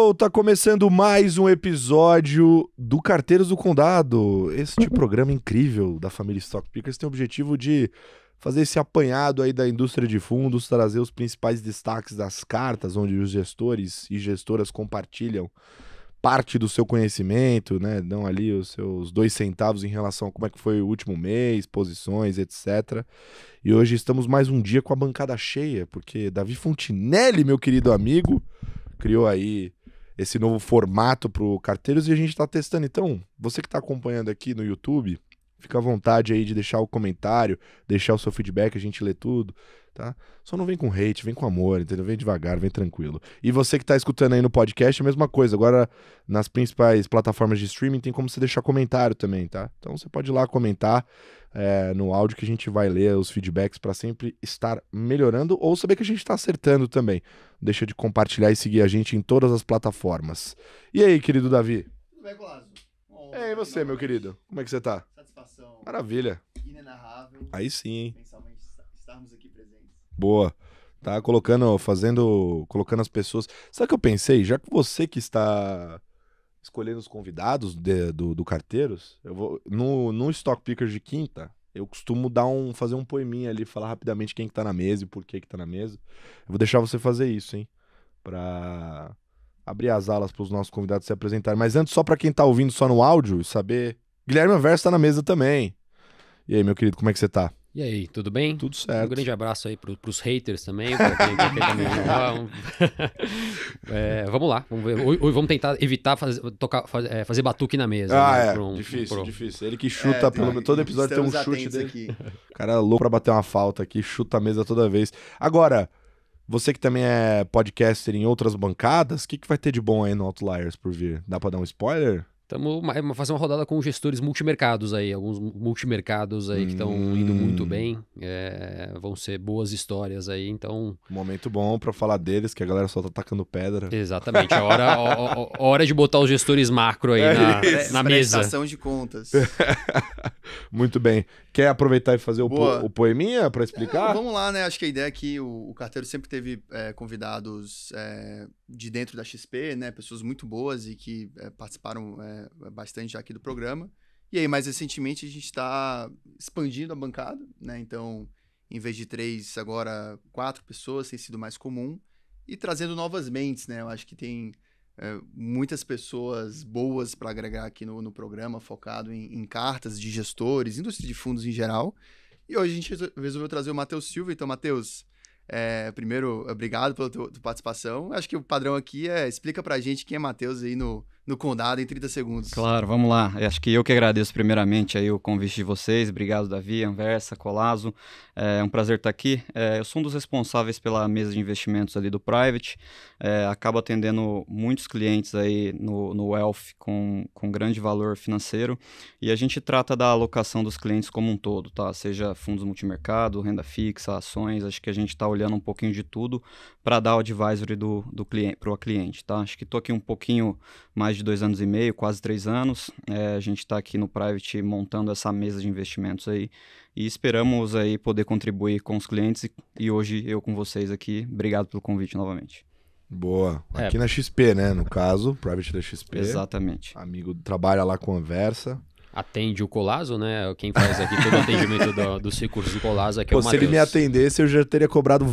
Hello! Tá começando mais um episódio do Carteiros do Condado. Este programa incrível da família Stock Pickers tem o objetivo de fazer esse apanhado aí da indústria de fundos, trazer os principais destaques das cartas, onde os gestores e gestoras compartilham parte do seu conhecimento, né? Dão ali os seus 2 centavos em relação a como é que foi o último mês, posições, etc. E hoje estamos mais um dia com a bancada cheia, porque Davi Fontinelli, meu querido amigo, criou aí esse novo formato pro Carteiros e a gente tá testando. Então, você que tá acompanhando aqui no YouTube, fica à vontade aí de deixar o comentário, deixar o seu feedback, a gente lê tudo, tá? Só não vem com hate, vem com amor, entendeu? Vem devagar, vem tranquilo. E você que tá escutando aí no podcast, a mesma coisa. Agora, nas principais plataformas de streaming, tem como você deixar comentário também, tá? Então, você pode ir lá comentar no áudio que a gente vai ler os feedbacks para sempre estar melhorando ou saber que a gente tá acertando também. Não deixa de compartilhar e seguir a gente em todas as plataformas. E aí, querido Davi? Tudo bem, Colasso? E você, meu querido? Como é que você tá? Satisfação Maravilha. inenarrável. Aí sim, hein? Mensalmente estarmos aqui presentes. Boa. Tá colocando as pessoas. Sabe o que eu pensei? Já que você que está escolhendo os convidados do Carteiros, eu vou no Stock Pickers de quinta, eu costumo fazer um poeminha ali, falar rapidamente quem que tá na mesa e por que tá na mesa. Eu vou deixar você fazer isso, hein? Pra abrir as alas pros nossos convidados se apresentarem. Mas antes, só pra quem tá ouvindo só no áudio, saber, Guilherme Anversa tá na mesa também. E aí, meu querido, como é que você tá? E aí, tudo bem? Tudo certo. Um grande abraço aí pros haters também, pra quem também. Vamos lá, vamos ver. Hoje vamos tentar evitar fazer batuque na mesa. Difícil. Ele que chuta, todo episódio tem um chute dele. Aqui. O cara é louco pra bater uma falta aqui, chuta a mesa toda vez. Agora, você que também é podcaster em outras bancadas, o que vai ter de bom aí no Outliers por vir? Dá pra dar um spoiler? Estamos fazendo uma rodada com gestores multimercados aí, alguns multimercados aí que estão indo muito bem, vão ser boas histórias aí, então... Momento bom pra falar deles, que a galera só tá tacando pedra. Exatamente, a hora de botar os gestores macro aí na mesa. Prestação de contas. Muito bem. Quer aproveitar e fazer o poeminha pra explicar? Vamos lá, né? Acho que a ideia aqui, o Carteiro sempre teve convidados de dentro da XP, né? Pessoas muito boas e que participaram bastante já aqui do programa. E aí, mais recentemente, a gente está expandindo a bancada, né? Então, em vez de 3, agora 4 pessoas, tem sido mais comum. E trazendo novas mentes, né? Eu acho que tem muitas pessoas boas para agregar aqui no programa, focado em cartas de gestores, indústria de fundos em geral. E hoje a gente resolveu trazer o Matheus Silva. Então, Matheus, primeiro, obrigado pela tua participação. Acho que o padrão aqui explica pra gente quem é Matheus aí no Condado em 30 segundos. Claro, vamos lá. Acho que eu que agradeço primeiramente aí o convite de vocês. Obrigado, Davi, Anversa, Colasso. É um prazer estar aqui. Eu sou um dos responsáveis pela mesa de investimentos ali do Private. Acabo atendendo muitos clientes aí no Wealth com grande valor financeiro. E a gente trata da alocação dos clientes como um todo, tá? Seja fundos multimercado, renda fixa, ações. Acho que a gente está olhando um pouquinho de tudo para dar o advisory do cliente, para o cliente, tá? Acho que estou aqui um pouquinho mais de 2 anos e meio, quase 3 anos. A gente está aqui no Private montando essa mesa de investimentos aí e esperamos aí poder contribuir com os clientes e hoje eu com vocês aqui. Obrigado pelo convite novamente. Boa. Aqui na XP, né? No caso, Private da XP. Exatamente. Amigo, trabalha lá com a Anversa. Atende o Colasso, né? Quem faz aqui todo o atendimento dos recursos do Colasso aqui é o Matheus. Se ele me atendesse, eu já teria cobrado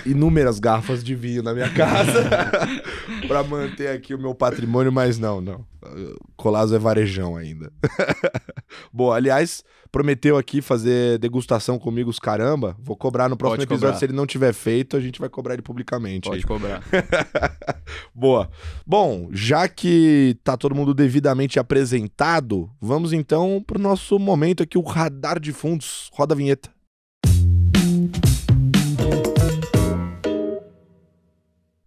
inúmeras garrafas de vinho na minha casa pra manter aqui o meu patrimônio, mas não. Colasso é varejão ainda. Boa, aliás, prometeu aqui fazer degustação comigo os caramba. Vou cobrar no próximo episódio. Se ele não tiver feito, a gente vai cobrar ele publicamente. Pode cobrar. Boa. Bom, já que tá todo mundo devidamente apresentado, vamos então pro nosso momento aqui, o Radar de Fundos. Roda a vinheta.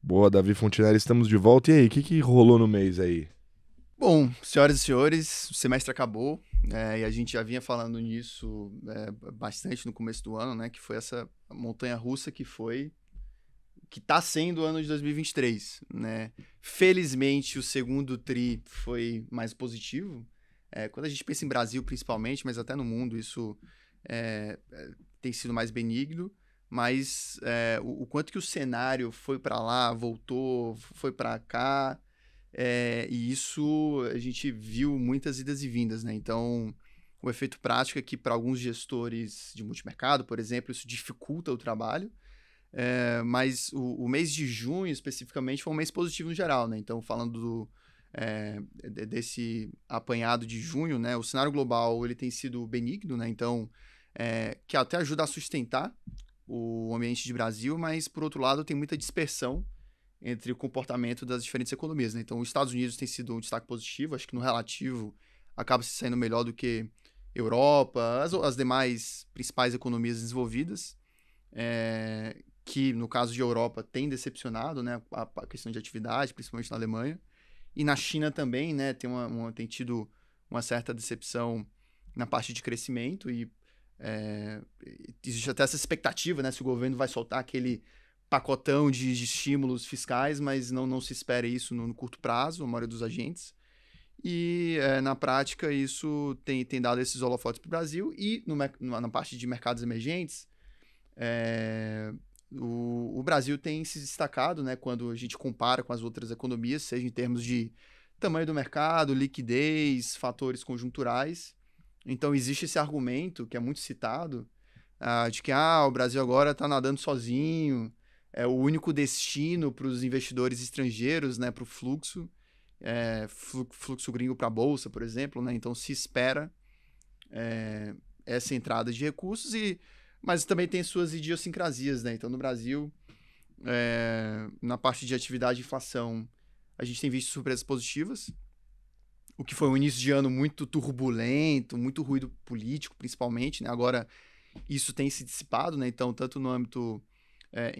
Boa, Davi Fontinelli, estamos de volta. E aí, o que rolou no mês aí? Bom, senhoras e senhores, o semestre acabou, e a gente já vinha falando nisso bastante no começo do ano, né? Que foi essa montanha-russa que está sendo o ano de 2023, né? Felizmente, o segundo tri foi mais positivo. Quando a gente pensa em Brasil, principalmente, mas até no mundo, isso tem sido mais benigno. Mas o quanto que o cenário foi para lá, voltou, foi para cá, E isso a gente viu muitas idas e vindas, né? Então, o efeito prático é que para alguns gestores de multimercado, por exemplo, isso dificulta o trabalho, mas o mês de junho, especificamente, foi um mês positivo no geral, né? Então, falando desse apanhado de junho, né? O cenário global ele tem sido benigno, né? Então, que até ajuda a sustentar o ambiente de Brasil, mas, por outro lado, tem muita dispersão entre o comportamento das diferentes economias, né? Então, os Estados Unidos tem sido um destaque positivo, acho que no relativo acaba se saindo melhor do que Europa, as demais principais economias desenvolvidas, que no caso de Europa tem decepcionado, né, a questão de atividade, principalmente na Alemanha, e na China também, né, tem tido uma certa decepção na parte de crescimento e existe até essa expectativa, né, se o governo vai soltar aquele pacotão de estímulos fiscais, mas não se espera isso no curto prazo, a maioria dos agentes. E, na prática, isso tem dado esses holofotes para o Brasil. E na parte de mercados emergentes, o Brasil tem se destacado, né, quando a gente compara com as outras economias, seja em termos de tamanho do mercado, liquidez, fatores conjunturais. Então, existe esse argumento, que é muito citado, de que o Brasil agora está nadando sozinho, é o único destino para os investidores estrangeiros, né, para o fluxo gringo para a Bolsa, por exemplo, né? Então se espera essa entrada de recursos, mas também tem suas idiosincrasias, né? Então no Brasil, na parte de atividade e inflação, a gente tem visto surpresas positivas, o que foi um início de ano muito turbulento, muito ruído político, principalmente, né? Agora isso tem se dissipado, né? Então tanto no âmbito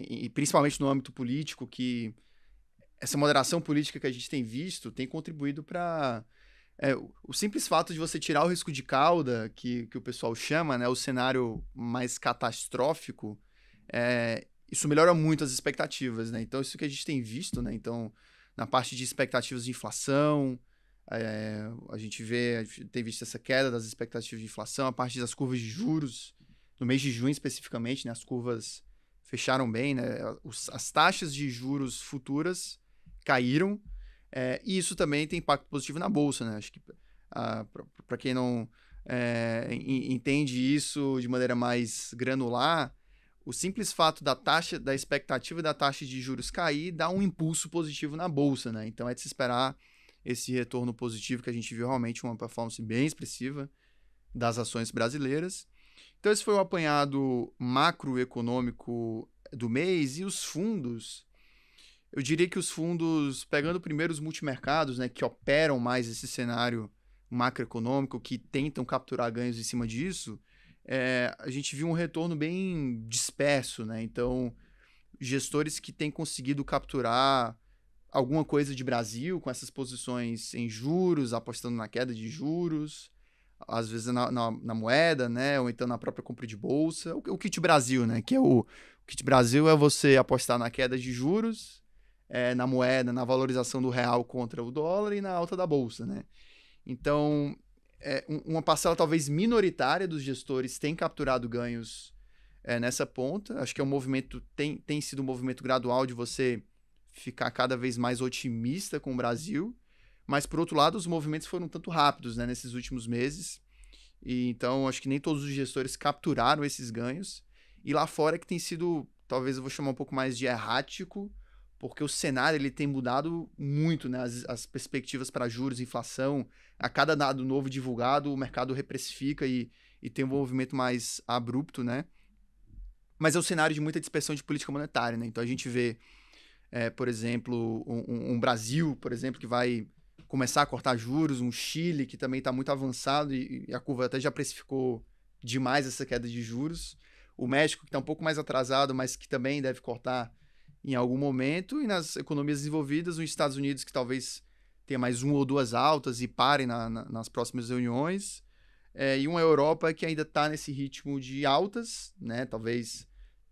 e principalmente no âmbito político, que essa moderação política que a gente tem visto tem contribuído para o simples fato de você tirar o risco de cauda, que o pessoal chama, né, o cenário mais catastrófico, isso melhora muito as expectativas, né? Então, isso que a gente tem visto, né? Então, na parte de expectativas de inflação, a gente tem visto essa queda das expectativas de inflação, a parte das curvas de juros, no mês de junho especificamente, né, as curvas fecharam bem, né? As taxas de juros futuras caíram, e isso também tem impacto positivo na Bolsa, né? Acho que para quem não entende isso de maneira mais granular, o simples fato da expectativa da taxa de juros cair dá um impulso positivo na Bolsa, né? Então é de se esperar esse retorno positivo, que a gente viu realmente uma performance bem expressiva das ações brasileiras. Então esse foi o apanhado macroeconômico do mês. E os fundos, eu diria que os fundos, pegando primeiro os multimercados, né, que operam mais esse cenário macroeconômico, que tentam capturar ganhos em cima disso, a gente viu um retorno bem disperso, né? Então, gestores que têm conseguido capturar alguma coisa de Brasil com essas posições em juros, apostando na queda de juros, às vezes na moeda, né? Ou então na própria compra de bolsa. O Kit Brasil, né? Que é o Kit Brasil é você apostar na queda de juros, na moeda, na valorização do real contra o dólar e na alta da bolsa, né? Então, uma parcela talvez minoritária dos gestores tem capturado ganhos nessa ponta. Acho que é um movimento, tem sido um movimento gradual de você ficar cada vez mais otimista com o Brasil, mas por outro lado os movimentos foram tanto rápidos, né, nesses últimos meses, e então acho que nem todos os gestores capturaram esses ganhos, e lá fora que tem sido, talvez eu vou chamar um pouco mais de errático, porque o cenário ele tem mudado muito, né, as perspectivas para juros, inflação, a cada dado novo divulgado o mercado reprecifica e tem um movimento mais abrupto, né, mas é um cenário de muita dispersão de política monetária, né, então a gente vê por exemplo, um Brasil, por exemplo, que vai começar a cortar juros, um Chile que também está muito avançado e a curva até já precificou demais essa queda de juros, o México que está um pouco mais atrasado, mas que também deve cortar em algum momento, e nas economias desenvolvidas, os Estados Unidos que talvez tenha mais uma ou duas altas e parem nas próximas reuniões, e uma Europa que ainda está nesse ritmo de altas, né, talvez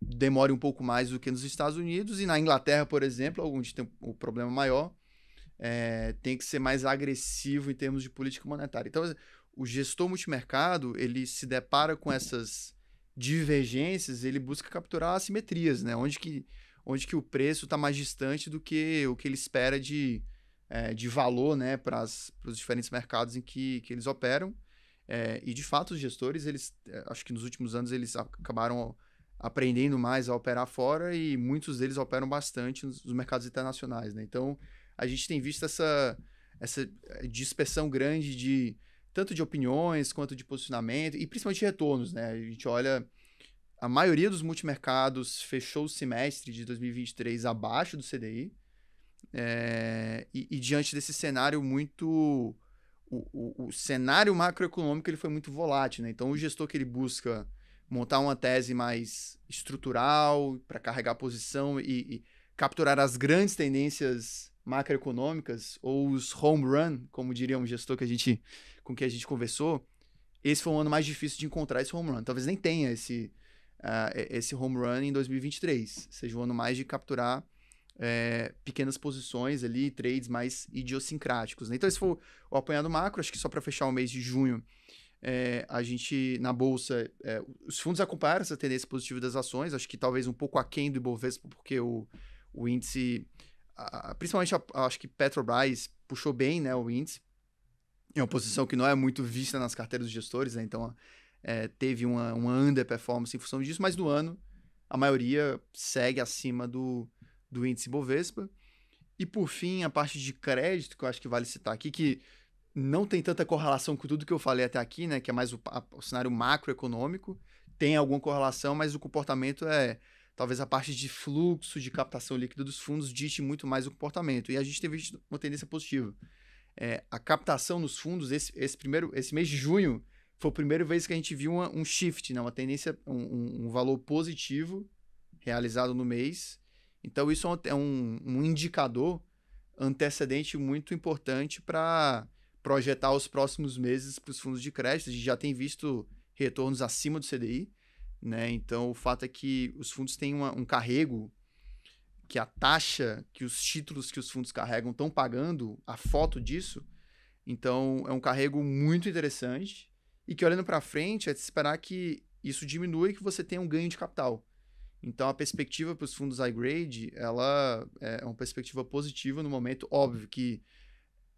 demore um pouco mais do que nos Estados Unidos, e na Inglaterra, por exemplo, onde tem o problema maior, tem que ser mais agressivo em termos de política monetária. Então, o gestor multimercado, ele se depara com essas divergências, ele busca capturar assimetrias, né? Onde que o preço está mais distante do que o que ele espera de de valor, né, para os diferentes mercados em que eles operam. E, de fato, os gestores, acho que nos últimos anos, eles acabaram aprendendo mais a operar fora e muitos deles operam bastante nos mercados internacionais, né? Então, a gente tem visto essa dispersão grande tanto de opiniões quanto de posicionamento e principalmente de retornos, né? A gente olha, a maioria dos multimercados fechou o semestre de 2023 abaixo do CDI, e diante desse cenário muito... O cenário macroeconômico ele foi muito volátil, né? Então, o gestor que ele busca montar uma tese mais estrutural para carregar a posição e capturar as grandes tendências macroeconômicas, ou os home run, como diria um gestor com quem a gente conversou, esse foi um ano mais difícil de encontrar esse home run. Talvez nem tenha esse home run em 2023. Seja um ano mais de capturar pequenas posições ali, trades mais idiosincráticos, né? Então esse foi o apanhado macro. Acho que só para fechar o mês de junho, a gente, na Bolsa, os fundos acompanharam essa tendência positiva das ações, acho que talvez um pouco aquém do Ibovespa, porque o índice, principalmente acho que Petrobras puxou bem, né, o índice. É uma posição que não é muito vista nas carteiras dos gestores, né? Então teve uma underperformance em função disso, mas no ano a maioria segue acima do índice Ibovespa. E por fim, a parte de crédito, que eu acho que vale citar aqui, que não tem tanta correlação com tudo que eu falei até aqui, né? Que é mais o cenário macroeconômico. Tem alguma correlação, mas o comportamento talvez a parte de fluxo de captação líquida dos fundos dite muito mais o comportamento. E a gente tem visto uma tendência positiva. A captação nos fundos, esse mês de junho, foi a primeira vez que a gente viu um shift, né? Uma tendência, um valor positivo realizado no mês. Então, isso é um indicador antecedente muito importante para projetar os próximos meses para os fundos de crédito. A gente já tem visto retornos acima do CDI, né? Então, o fato é que os fundos têm um carrego, que a taxa que os títulos que os fundos carregam estão pagando, a foto disso. Então, é um carrego muito interessante e que, olhando para frente, é de se esperar que isso diminua e que você tenha um ganho de capital. Então, a perspectiva para os fundos high grade, ela é uma perspectiva positiva no momento. Óbvio que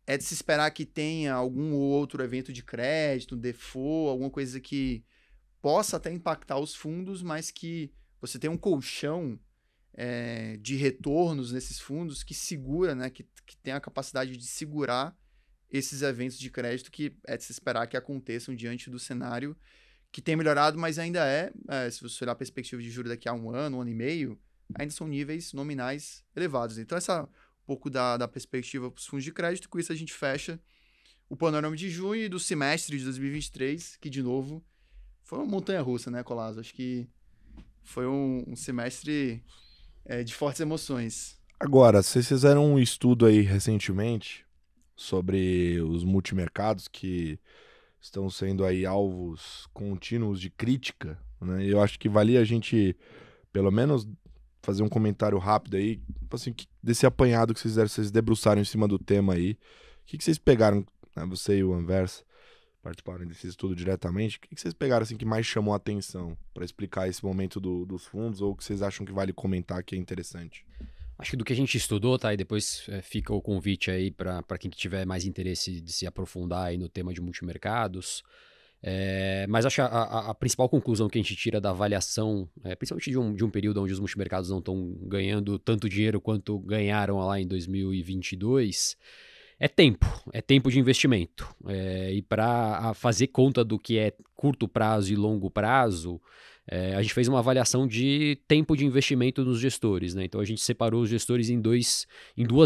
é de se esperar que tenha algum outro evento de crédito, um default, alguma coisa que possa até impactar os fundos, mas que você tem um colchão de retornos nesses fundos que segura, né, que tem a capacidade de segurar esses eventos de crédito que é de se esperar que aconteçam diante do cenário que tem melhorado, mas ainda se você olhar a perspectiva de juros daqui a um ano e meio, ainda são níveis nominais elevados. Então, essa um pouco da perspectiva para os fundos de crédito. Com isso, a gente fecha o panorama de junho e do semestre de 2023, que, de novo, foi uma montanha-russa, né, Colasso? Acho que foi um semestre de fortes emoções. Agora, vocês fizeram um estudo aí recentemente sobre os multimercados que estão sendo aí alvos contínuos de crítica, né? Eu acho que valia a gente, pelo menos, fazer um comentário rápido aí, assim, desse apanhado que vocês fizeram, vocês debruçaram em cima do tema aí. O que vocês pegaram, né? Você e o Anversa participaram desse estudo diretamente. O que vocês pegaram, assim, que mais chamou a atenção para explicar esse momento dos fundos, ou que vocês acham que vale comentar que é interessante? Acho que do que a gente estudou, tá? E depois fica o convite aí para quem tiver mais interesse de se aprofundar aí no tema de multimercados. Mas acho que a principal conclusão que a gente tira da avaliação, principalmente de um período onde os multimercados não estão ganhando tanto dinheiro quanto ganharam lá em 2022, é tempo de investimento. E para fazer conta do que é curto prazo e longo prazo, a gente fez uma avaliação de tempo de investimento dos gestores, né? Então a gente separou os gestores em duas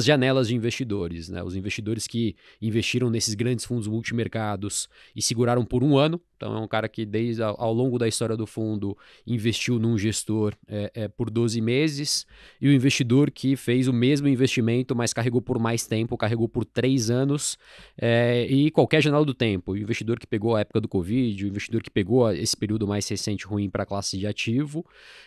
janelas de investidores, né? Os investidores que investiram nesses grandes fundos multimercados e seguraram por um ano. Então é um cara que desde ao longo da história do fundo investiu num gestor por 12 meses, e o investidor que fez o mesmo investimento, mas carregou por mais tempo, carregou por 3 anos, e qualquer janela do tempo. O investidor que pegou a época do Covid, o investidor que pegou esse período mais recente ruim para a classe de ativo,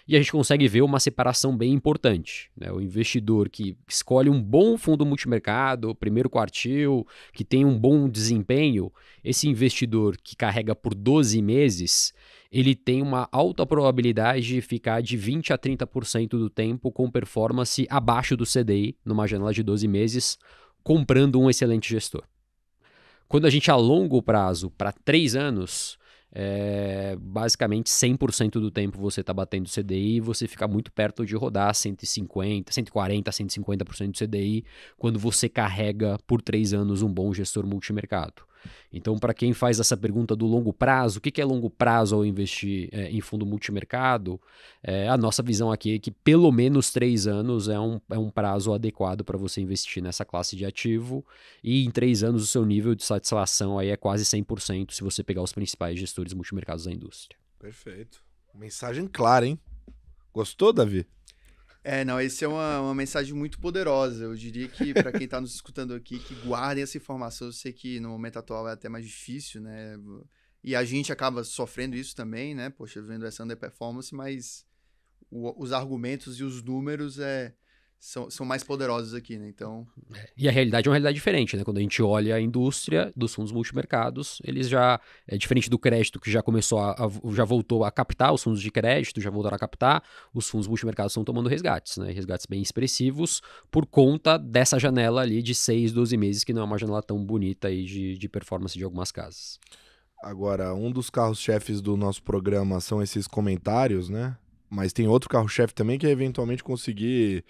e a gente consegue ver uma separação bem importante, né? O investidor que escolhe um bom fundo multimercado, primeiro quartil, que tem um bom desempenho, esse investidor que carrega por 12 meses, ele tem uma alta probabilidade de ficar de 20% a 30% do tempo com performance abaixo do CDI, numa janela de 12 meses, comprando um excelente gestor. Quando a gente a longo prazo, para 3 anos, basicamente 100% do tempo você está batendo CDI e você fica muito perto de rodar 150, 140, 150% do CDI quando você carrega por 3 anos um bom gestor multimercado. Então, para quem faz essa pergunta do longo prazo, o que é longo prazo ao investir em fundo multimercado? A nossa visão aqui é que pelo menos 3 anos é um prazo adequado para você investir nessa classe de ativo, e em 3 anos o seu nível de satisfação aí é quase 100% se você pegar os principais gestores multimercados da indústria. Perfeito. Mensagem clara, hein? Gostou, Davi? Não, essa é uma mensagem muito poderosa. Eu diria que, para quem está nos escutando aqui, que guardem essa informação. Eu sei que no momento atual é até mais difícil, né? E a gente acaba sofrendo isso também, né? Poxa, vendo essa underperformance, mas os argumentos e os números são mais poderosos aqui, né? Então... E a realidade é uma realidade diferente, né? Quando a gente olha a indústria dos fundos multimercados, eles já, diferente do crédito que já começou já voltou a captar, os fundos de crédito já voltaram a captar, os fundos multimercados estão tomando resgates, né? Resgates bem expressivos por conta dessa janela ali de 6, 12 meses, que não é uma janela tão bonita aí de performance de algumas casas. Agora, um dos carros-chefes do nosso programa são esses comentários, né? Mas tem outro carro-chefe também que é eventualmente conseguir...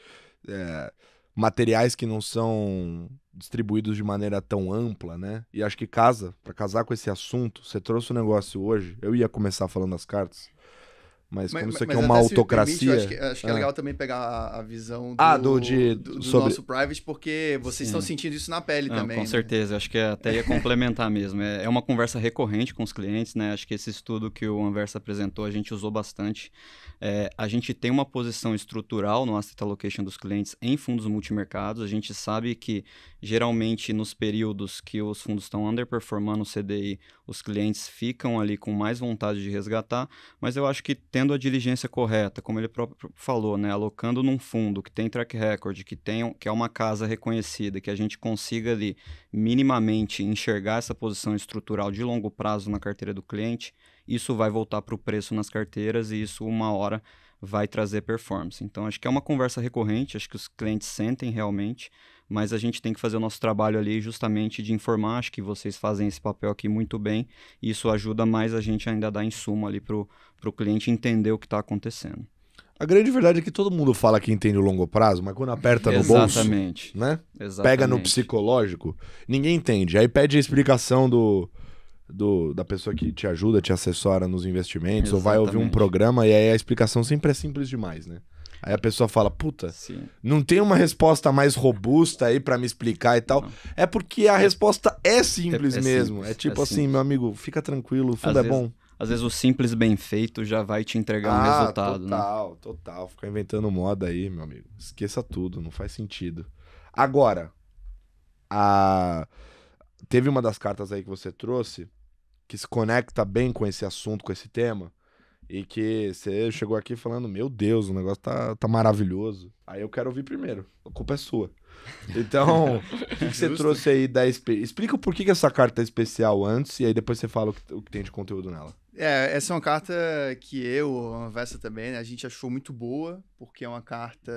materiais que não são distribuídos de maneira tão ampla, né? E acho que para casar com esse assunto, você trouxe um negócio hoje, eu ia começar falando das cartas, mas como isso aqui é uma autocracia... Permite, acho que é legal também pegar a visão do sobre... nosso private, porque vocês estão sentindo isso na pele também. Com certeza, acho que até ia complementar mesmo. É uma conversa recorrente com os clientes, né? Acho que esse estudo que o Anversa apresentou, a gente usou bastante. A gente tem uma posição estrutural no asset allocation dos clientes em fundos multimercados. A gente sabe que, geralmente, nos períodos que os fundos estão underperformando o CDI, os clientes ficam ali com mais vontade de resgatar, mas eu acho que tendo a diligência correta, como ele próprio falou, né, alocando num fundo que tem track record, que é uma casa reconhecida, que a gente consiga ali minimamente enxergar essa posição estrutural de longo prazo na carteira do cliente, isso vai voltar para o preço nas carteiras e isso uma hora vai trazer performance. Então acho que é uma conversa recorrente, acho que os clientes sentem realmente, mas a gente tem que fazer o nosso trabalho ali justamente de informar. Acho que vocês fazem esse papel aqui muito bem, e isso ajuda mais a gente ainda a dar insumo ali pro cliente entender o que está acontecendo. A grande verdade é que todo mundo fala que entende o longo prazo, mas quando aperta no bolso, né? Exatamente. Pega no psicológico, ninguém entende. Aí pede a explicação da pessoa que te ajuda, te assessora nos investimentos, ou vai ouvir um programa, e aí a explicação sempre é simples demais, né? Aí a pessoa fala, puta, não tem uma resposta mais robusta aí pra me explicar e tal. Não. É porque a resposta é simples mesmo. Simples. É tipo assim, simples. Meu amigo, fica tranquilo, o fundo bom. Às vezes o simples bem feito já vai te entregar um resultado, Total. Ficar inventando moda aí, meu amigo. Esqueça tudo, não faz sentido. Agora, teve uma das cartas aí que você trouxe que se conecta bem com esse assunto, com esse tema, e que você chegou aqui falando, meu Deus, o negócio tá maravilhoso. Aí eu quero ouvir primeiro, a culpa é sua. Então, o que você trouxe aí explica o porquê que essa carta é especial antes, e aí depois você fala o que tem de conteúdo nela. Essa é uma carta que a Anversa também, né, a gente achou muito boa, porque é uma carta,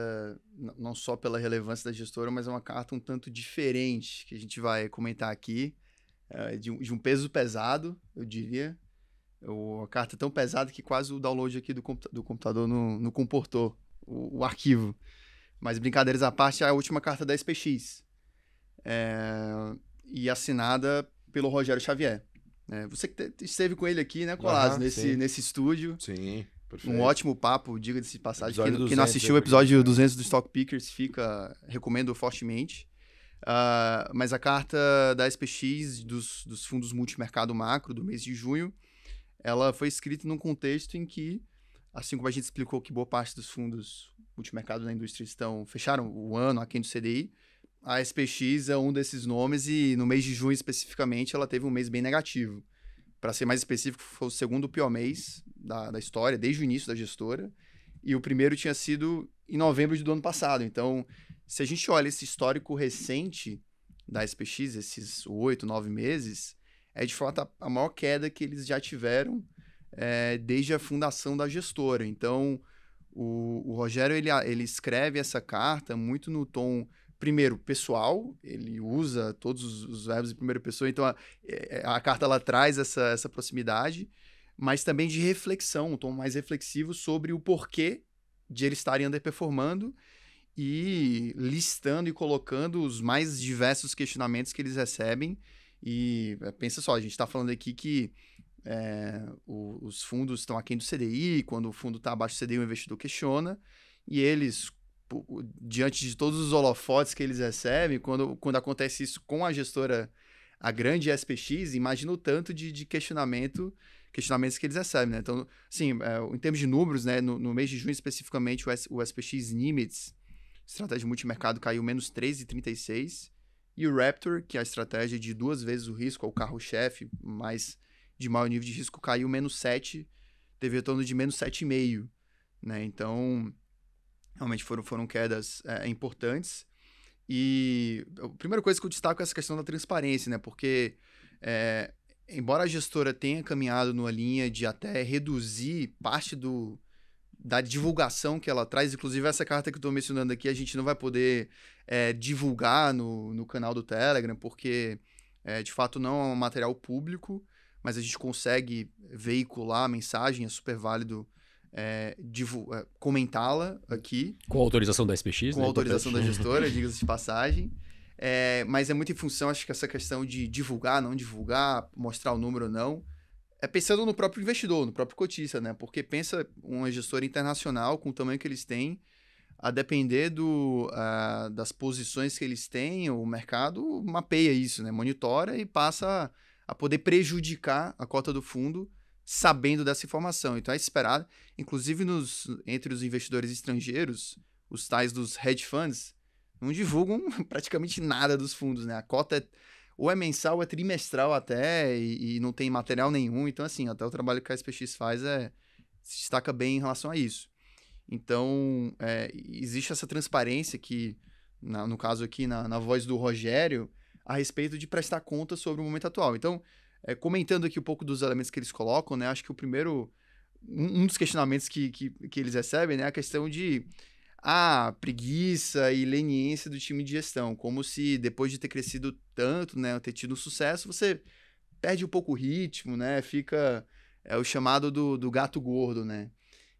não só pela relevância da gestora, mas é uma carta um tanto diferente, que a gente vai comentar aqui, de um peso pesado, eu diria. Uma carta tão pesada que quase o download aqui do computador não comportou o arquivo. Mas brincadeiras à parte, é a última carta da SPX. E assinada pelo Rogério Xavier. Você que esteve com ele aqui, né, Colasso, nesse estúdio. Sim, perfeito. Um ótimo papo, diga-se de passagem. Quem 200, não assistiu o episódio 200 do Stock Pickers, recomendo fortemente. Mas a carta da SPX, dos fundos multimercado macro do mês de junho, ela foi escrita num contexto em que, assim como a gente explicou que boa parte dos fundos multimercado da indústria fecharam o ano aquém do CDI, a SPX é um desses nomes e no mês de junho especificamente ela teve um mês bem negativo. Para ser mais específico, foi o segundo pior mês da história, desde o início da gestora, e o primeiro tinha sido em novembro do ano passado. Então, se a gente olha esse histórico recente da SPX, esses 8, 9 meses, é de fato a maior queda que eles já tiveram desde a fundação da gestora. Então, o Rogério ele escreve essa carta muito no tom primeiro, pessoal, ele usa todos os verbos em primeira pessoa, então a carta ela traz essa proximidade, mas também de reflexão, um tom mais reflexivo sobre o porquê de eles estarem underperformando e listando e colocando os mais diversos questionamentos que eles recebem. E pensa só, a gente está falando aqui que os fundos estão aquém do CDI, quando o fundo está abaixo do CDI, o investidor questiona, e eles, diante de todos os holofotes que eles recebem, quando acontece isso com a gestora, a grande SPX, imagina o tanto de questionamentos que eles recebem, né? Então, assim, em termos de números, né, no mês de junho especificamente, o SPX Nimitz, estratégia multimercado, caiu menos 3,36%, e o Raptor, que é a estratégia de 2 vezes o risco, é o carro-chefe, mas de maior nível de risco, caiu menos 7%, teve retorno de menos 7,5%, né? Então, realmente foram quedas importantes. E a primeira coisa que eu destaco é essa questão da transparência, né? Porque, embora a gestora tenha caminhado numa linha de até reduzir parte da divulgação que ela traz, inclusive essa carta que eu estou mencionando aqui, a gente não vai poder divulgar no canal do Telegram, porque de fato não é um material público, mas a gente consegue veicular a mensagem, é super válido comentá-la aqui. Com a autorização da SPX, com a autorização da gestora, diga-se de passagem. Mas é muito em função, acho que essa questão de divulgar, não divulgar, mostrar o número ou não, pensando no próprio investidor, no próprio cotista, né? Porque pensa uma gestora internacional com o tamanho que eles têm, a depender das posições que eles têm, o mercado mapeia isso, né? Monitora e passa a poder prejudicar a cota do fundo sabendo dessa informação. Então é esperado, inclusive entre os investidores estrangeiros, os tais dos hedge funds, não divulgam praticamente nada dos fundos, né? A cota ou é mensal, ou é trimestral até, e não tem material nenhum. Então, assim, até o trabalho que a SPX faz se destaca bem em relação a isso. Então, existe essa transparência que, no caso aqui, na voz do Rogério, a respeito de prestar conta sobre o momento atual. Então, comentando aqui um pouco dos elementos que eles colocam, né? Acho que o primeiro, um dos questionamentos que eles recebem, né? A questão de preguiça e leniência do time de gestão, como se depois de ter crescido tanto, né, ter tido sucesso, você perde um pouco o ritmo, né, fica o chamado do gato gordo, né.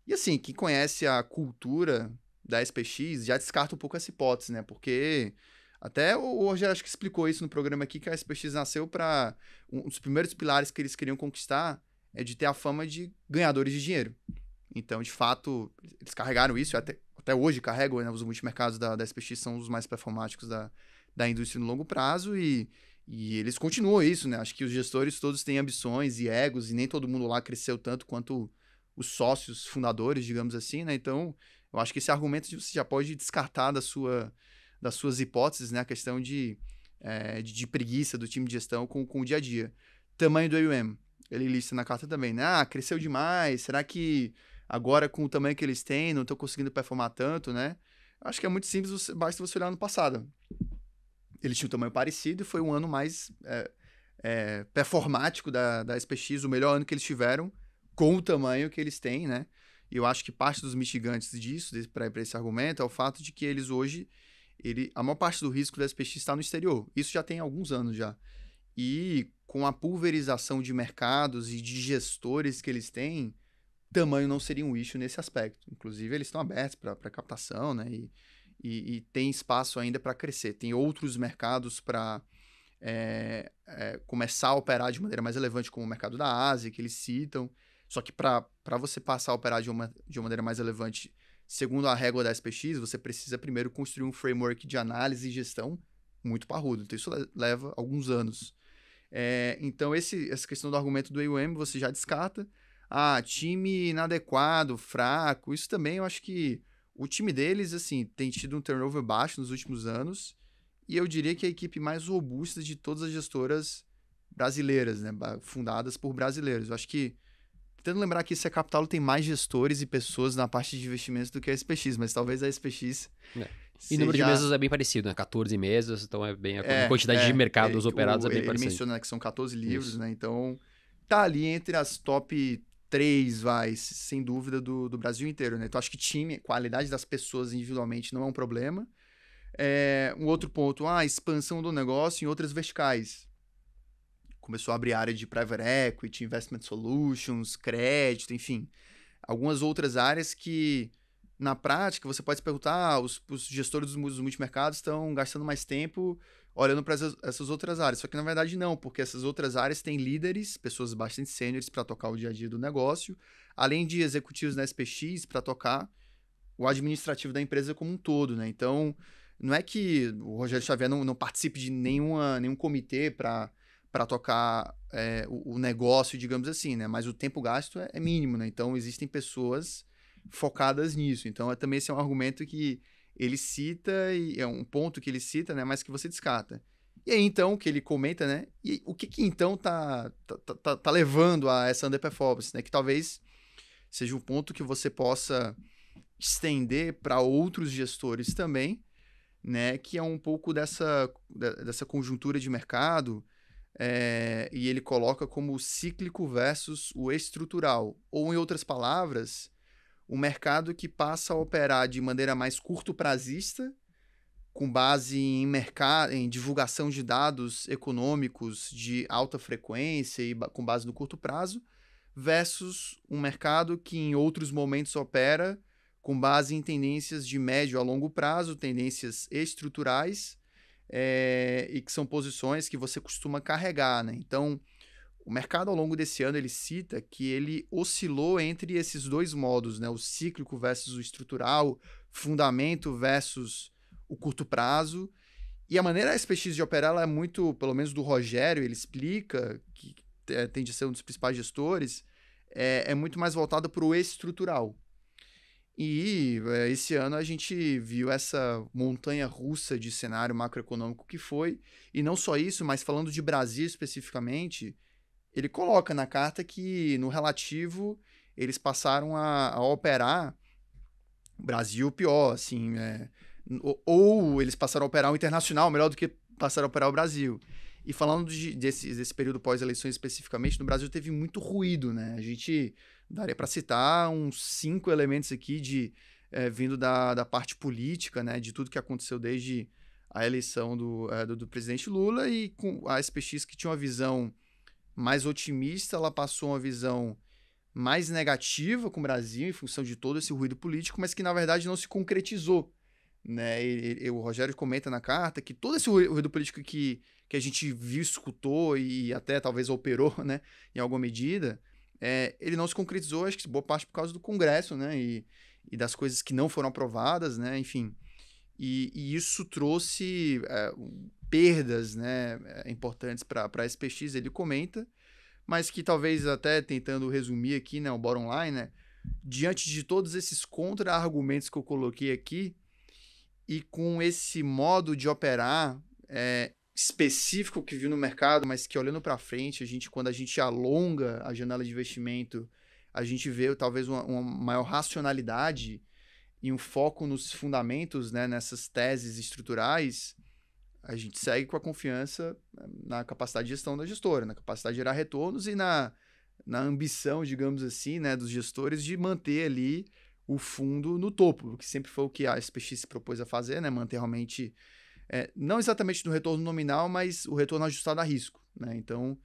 E assim, quem conhece a cultura da SPX já descarta um pouco essa hipótese, né, porque até o Rogério acho que explicou isso no programa aqui, que a SPX nasceu para um dos primeiros pilares que eles queriam conquistar é de ter a fama de ganhadores de dinheiro. Então, de fato, eles carregaram isso, até hoje carregam, né, os multimercados da SPX são os mais performáticos da indústria no longo prazo e eles continuam isso, né? Acho que os gestores todos têm ambições e egos e nem todo mundo lá cresceu tanto quanto os sócios fundadores, digamos assim, né? Então, eu acho que esse argumento você já pode descartar das suas hipóteses, né? A questão de preguiça do time de gestão com o dia a dia. Tamanho do AUM, ele lista na carta também, né? Cresceu demais, será que agora, com o tamanho que eles têm, não estão conseguindo performar tanto, né? Acho que é muito simples, basta você olhar no passado. Eles tinham um tamanho parecido e foi um ano mais performático da SPX, o melhor ano que eles tiveram, com o tamanho que eles têm, né? E eu acho que parte dos mitigantes disso, para esse argumento, é o fato de que eles hoje, a maior parte do risco da SPX está no exterior. Isso já tem alguns anos já. E com a pulverização de mercados e de gestores que eles têm, tamanho não seria um issue nesse aspecto. Inclusive, eles estão abertos para captação, né? E tem espaço ainda para crescer. Tem outros mercados para começar a operar de maneira mais relevante, como o mercado da Ásia, que eles citam. Só que para você passar a operar de uma maneira mais relevante, segundo a régua da SPX, você precisa primeiro construir um framework de análise e gestão muito parrudo. Então, isso leva alguns anos. Então, essa questão do argumento do AUM, você já descarta. Time inadequado, fraco, isso também eu acho que o time deles, assim, tem tido um turnover baixo nos últimos anos e eu diria que é a equipe mais robusta de todas as gestoras brasileiras, né, fundadas por brasileiros. Eu acho que, tentando lembrar que a Capital tem mais gestores e pessoas na parte de investimentos do que a SPX, mas talvez a SPX... E o número de mesas é bem parecido, né? 14 mesas, então a quantidade de mercados operados é bem parecida. Ele menciona, né, que são 14 livros, isso, né? Então, tá ali entre as top 3, sem dúvida, do Brasil inteiro, né? Então, acho que qualidade das pessoas individualmente não é um problema, Um outro ponto, a expansão do negócio em outras verticais. Começou a abrir área de private equity, investment solutions, crédito, enfim. Algumas outras áreas que, na prática, você pode se perguntar, os gestores dos multimercados estão gastando mais tempo olhando para essas outras áreas. Só que, na verdade, não, porque essas outras áreas têm líderes, pessoas bastante sêniores para tocar o dia a dia do negócio, além de executivos na SPX para tocar o administrativo da empresa como um todo, né? Então, não é que o Rogério Xavier não participe de nenhum comitê para tocar o negócio, digamos assim, né? Mas o tempo gasto é mínimo, né? Então, existem pessoas focadas nisso. Então, também esse é um argumento que ele cita, e é um ponto que ele cita, né? Mas que você descarta. E aí, então, que ele comenta, né? E o que então tá levando a essa underperformance, né? Que talvez seja um ponto que você possa estender para outros gestores também, né? Que é um pouco dessa conjuntura de mercado, e ele coloca como o cíclico versus o estrutural. Ou, em outras palavras, o mercado que passa a operar de maneira mais curto-prazista, com base em divulgação de dados econômicos de alta frequência e com base no curto prazo, versus um mercado que em outros momentos opera com base em tendências de médio a longo prazo, tendências estruturais, e que são posições que você costuma carregar, né? Então, o mercado ao longo desse ano, ele cita que ele oscilou entre esses dois modos, né? O cíclico versus o estrutural, fundamento versus o curto prazo. E a maneira SPX de operar, ela é muito, pelo menos do Rogério, ele explica, que tende a ser um dos principais gestores, é muito mais voltada para o estrutural. E esse ano a gente viu essa montanha-russa de cenário macroeconômico que foi, e não só isso, mas falando de Brasil especificamente, ele coloca na carta que, no relativo, eles passaram a operar o Brasil pior, assim, ou eles passaram a operar o internacional melhor do que passaram a operar o Brasil. E falando desse período pós-eleições especificamente, no Brasil teve muito ruído, né? A gente daria para citar uns 5 elementos aqui vindo da parte política, né? De tudo que aconteceu desde a eleição do presidente Lula, e com a SPX, que tinha uma visão mais otimista, ela passou uma visão mais negativa com o Brasil em função de todo esse ruído político, mas que na verdade não se concretizou, né? O Rogério comenta na carta que todo esse ruído político que a gente viu, escutou e até talvez operou, né, em alguma medida, ele não se concretizou, acho que boa parte por causa do Congresso, né, e das coisas que não foram aprovadas, né, enfim. E isso trouxe perdas, né, importantes para a SPX, ele comenta, mas que talvez até tentando resumir aqui, né, o bottom line, né, diante de todos esses contra-argumentos que eu coloquei aqui, e com esse modo de operar específico que viu no mercado, mas que olhando para frente, quando a gente alonga a janela de investimento, a gente vê talvez uma maior racionalidade e um foco nos fundamentos, né, nessas teses estruturais, a gente segue com a confiança na capacidade de gestão da gestora, na capacidade de gerar retornos e na ambição, digamos assim, né, dos gestores de manter ali o fundo no topo, que sempre foi o que a SPX se propôs a fazer, né, manter realmente, não exatamente no retorno nominal, mas o retorno ajustado a risco, né? Então,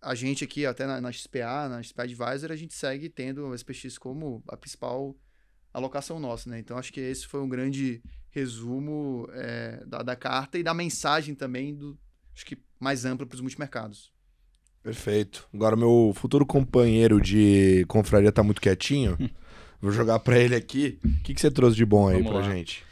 a gente aqui, até na XPA Advisor, a gente segue tendo a SPX como a principal alocação nossa, né? Então, acho que esse foi um grande resumo da carta e da mensagem também, acho que mais ampla para os multimercados. Perfeito. Agora, meu futuro companheiro de confraria tá muito quietinho. Vou jogar pra ele aqui. O que você trouxe de bom aí pra gente?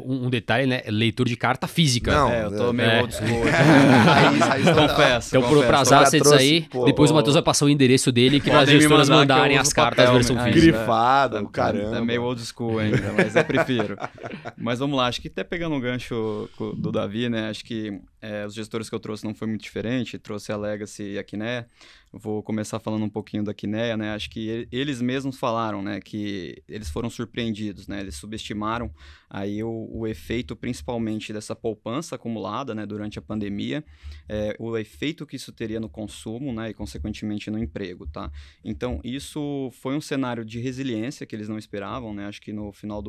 Um detalhe, né? Leitura de carta física. Não, eu tô meio old school. Raiz Confesso. Então, para as assets aí, depois o Matheus vai passar o endereço dele que as gestoras mandarem as cartas da versão física. Grifado, caramba. É meio old school ainda, mas eu prefiro. Mas vamos lá, acho que até pegando um gancho do Davi, né? Acho que os gestores que eu trouxe não foi muito diferente. Trouxe a Legacy e a Quineia. Vou começar falando um pouquinho da Quineia, né? Acho que eles mesmos falaram, né? Que eles foram surpreendidos, né? Eles subestimaram a aí o efeito principalmente dessa poupança acumulada, né, durante a pandemia, o efeito que isso teria no consumo, né, e consequentemente no emprego, tá? Então isso foi um cenário de resiliência que eles não esperavam, né? Acho que no final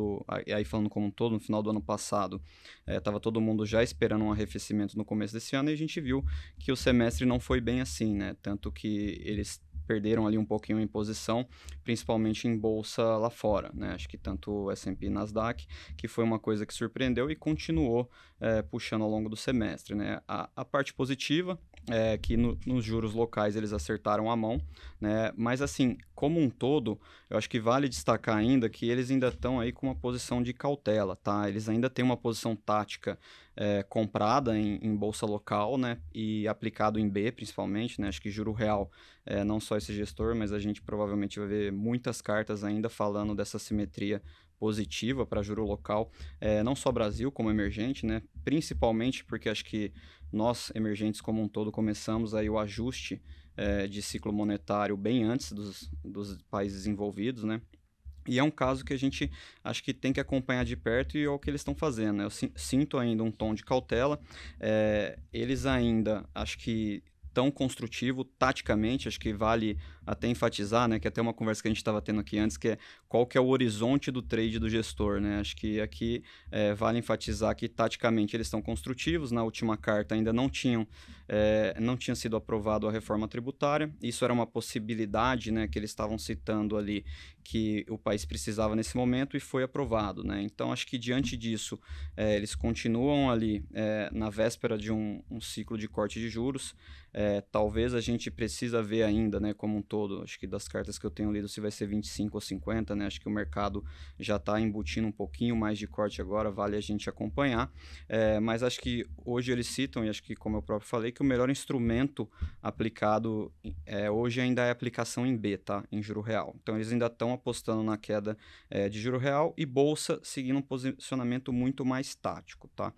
aí falando como um todo, no final do ano passado, estava todo mundo já esperando um arrefecimento no começo desse ano e a gente viu que o semestre não foi bem assim, né? Tanto que eles perderam ali um pouquinho em posição, principalmente em bolsa lá fora, né? Acho que tanto o S&P e Nasdaq, que foi uma coisa que surpreendeu e continuou puxando ao longo do semestre, né? A parte positiva é que nos juros locais eles acertaram a mão, né? Mas assim, como um todo, eu acho que vale destacar ainda que eles ainda estão aí com uma posição de cautela, tá? Eles ainda têm uma posição tática comprada em bolsa local, né? E aplicado em B, principalmente, né? Acho que juro real, não só esse gestor, mas a gente provavelmente vai ver muitas cartas ainda falando dessa simetria positiva para juro local, não só Brasil como emergente, né? Principalmente porque acho que nós, emergentes como um todo, começamos aí o ajuste de ciclo monetário bem antes dos países envolvidos, né? E é um caso que a gente acho que tem que acompanhar de perto e é o que eles estão fazendo, né? Eu sinto ainda um tom de cautela. Eles ainda, acho que tão construtivo taticamente, acho que vale até enfatizar, né, que até uma conversa que a gente estava tendo aqui antes, que é qual que é o horizonte do trade do gestor, né? Acho que aqui vale enfatizar que taticamente eles estão construtivos. Na última carta ainda não tinha sido aprovado a reforma tributária. Isso era uma possibilidade, né, que eles estavam citando ali que o país precisava nesse momento e foi aprovado, né? Então acho que diante disso eles continuam ali na véspera de um ciclo de corte de juros. Talvez a gente precisa ver ainda, né, como um todo, acho que das cartas que eu tenho lido, se vai ser 25 ou 50, né, acho que o mercado já está embutindo um pouquinho mais de corte agora, vale a gente acompanhar, mas acho que hoje eles citam, e acho que como eu próprio falei, que o melhor instrumento aplicado hoje ainda é a aplicação em B, tá, em juro real. Então eles ainda estão apostando na queda de juro real e bolsa seguindo um posicionamento muito mais tático, tá.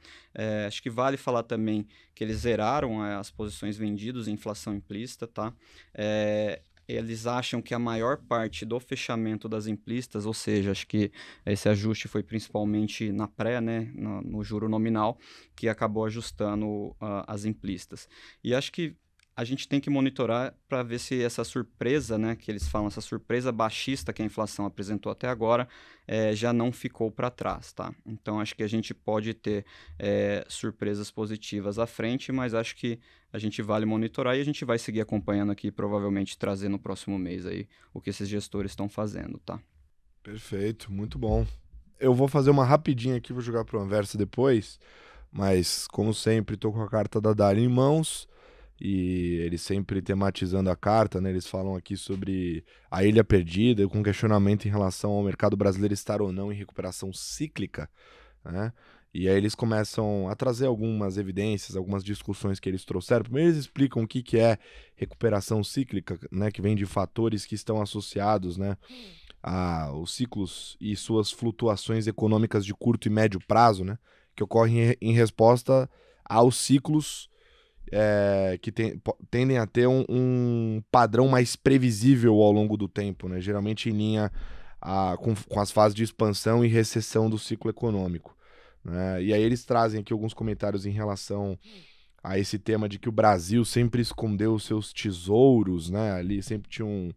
Acho que vale falar também que eles zeraram as posições vendidas em inflação implícita, tá? Eles acham que a maior parte do fechamento das implícitas, ou seja, acho que esse ajuste foi principalmente na pré, né, no juro nominal, que acabou ajustando as implícitas. E acho que a gente tem que monitorar para ver se essa surpresa, né, que eles falam, essa surpresa baixista que a inflação apresentou até agora, já não ficou para trás, tá? Então, acho que a gente pode ter surpresas positivas à frente, mas acho que a gente vale monitorar e a gente vai seguir acompanhando aqui, provavelmente trazer no próximo mês aí o que esses gestores estão fazendo, tá? Perfeito, muito bom. Eu vou fazer uma rapidinha aqui, vou jogar para o Anversa depois, mas como sempre, tô com a carta da Dari em mãos. E eles sempre tematizando a carta, né? Eles falam aqui sobre a ilha perdida, com questionamento em relação ao mercado brasileiro estar ou não em recuperação cíclica, né? E aí eles começam a trazer algumas evidências, algumas discussões que eles trouxeram. Primeiro eles explicam o que é recuperação cíclica, né? Que vem de fatores que estão associados, né, aos ciclos e suas flutuações econômicas de curto e médio prazo, né? Que ocorrem em resposta aos ciclos que tendem a ter um padrão mais previsível ao longo do tempo, né? Geralmente em linha com as fases de expansão e recessão do ciclo econômico, né? E aí eles trazem aqui alguns comentários em relação a esse tema de que o Brasil sempre escondeu os seus tesouros, né? Ali sempre tinham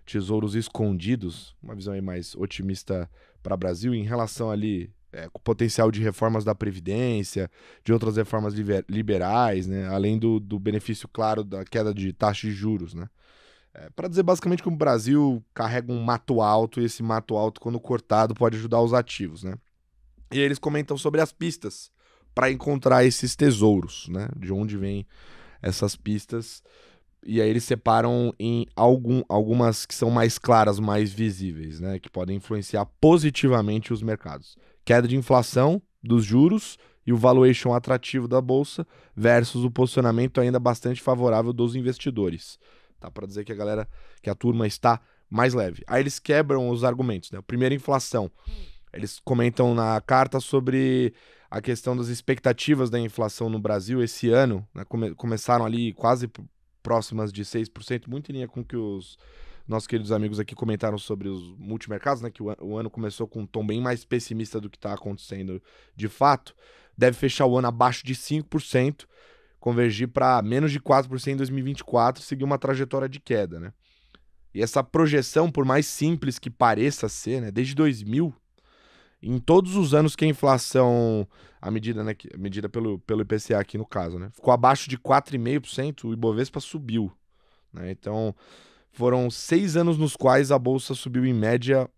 tesouros escondidos, uma visão aí mais otimista para o Brasil em relação ali com o potencial de reformas da Previdência, de outras reformas liberais, né? Além do benefício, claro, da queda de taxa de juros, né? Para dizer basicamente que o Brasil carrega um mato alto e esse mato alto, quando cortado, pode ajudar os ativos, né? E eles comentam sobre as pistas para encontrar esses tesouros, né? De onde vêm essas pistas. E aí eles separam em algumas que são mais claras, mais visíveis, né? Que podem influenciar positivamente os mercados. Queda de inflação dos juros e o valuation atrativo da bolsa versus o posicionamento ainda bastante favorável dos investidores. Tá para dizer que a turma está mais leve. Aí eles quebram os argumentos, né? Primeiro, inflação. Eles comentam na carta sobre a questão das expectativas da inflação no Brasil esse ano, né? Começaram ali quase próximas de 6%, muito em linha com o que os nossos queridos amigos aqui comentaram sobre os multimercados, né, que o ano começou com um tom bem mais pessimista do que está acontecendo de fato, deve fechar o ano abaixo de 5%, convergir para menos de 4% em 2024, seguir uma trajetória de queda, né? E essa projeção, por mais simples que pareça ser, né, desde 2000, em todos os anos que a inflação, a medida, né, medida pelo IPCA aqui no caso, né, ficou abaixo de 4,5%, o Ibovespa subiu, né? Então, foram 6 anos nos quais a bolsa subiu em média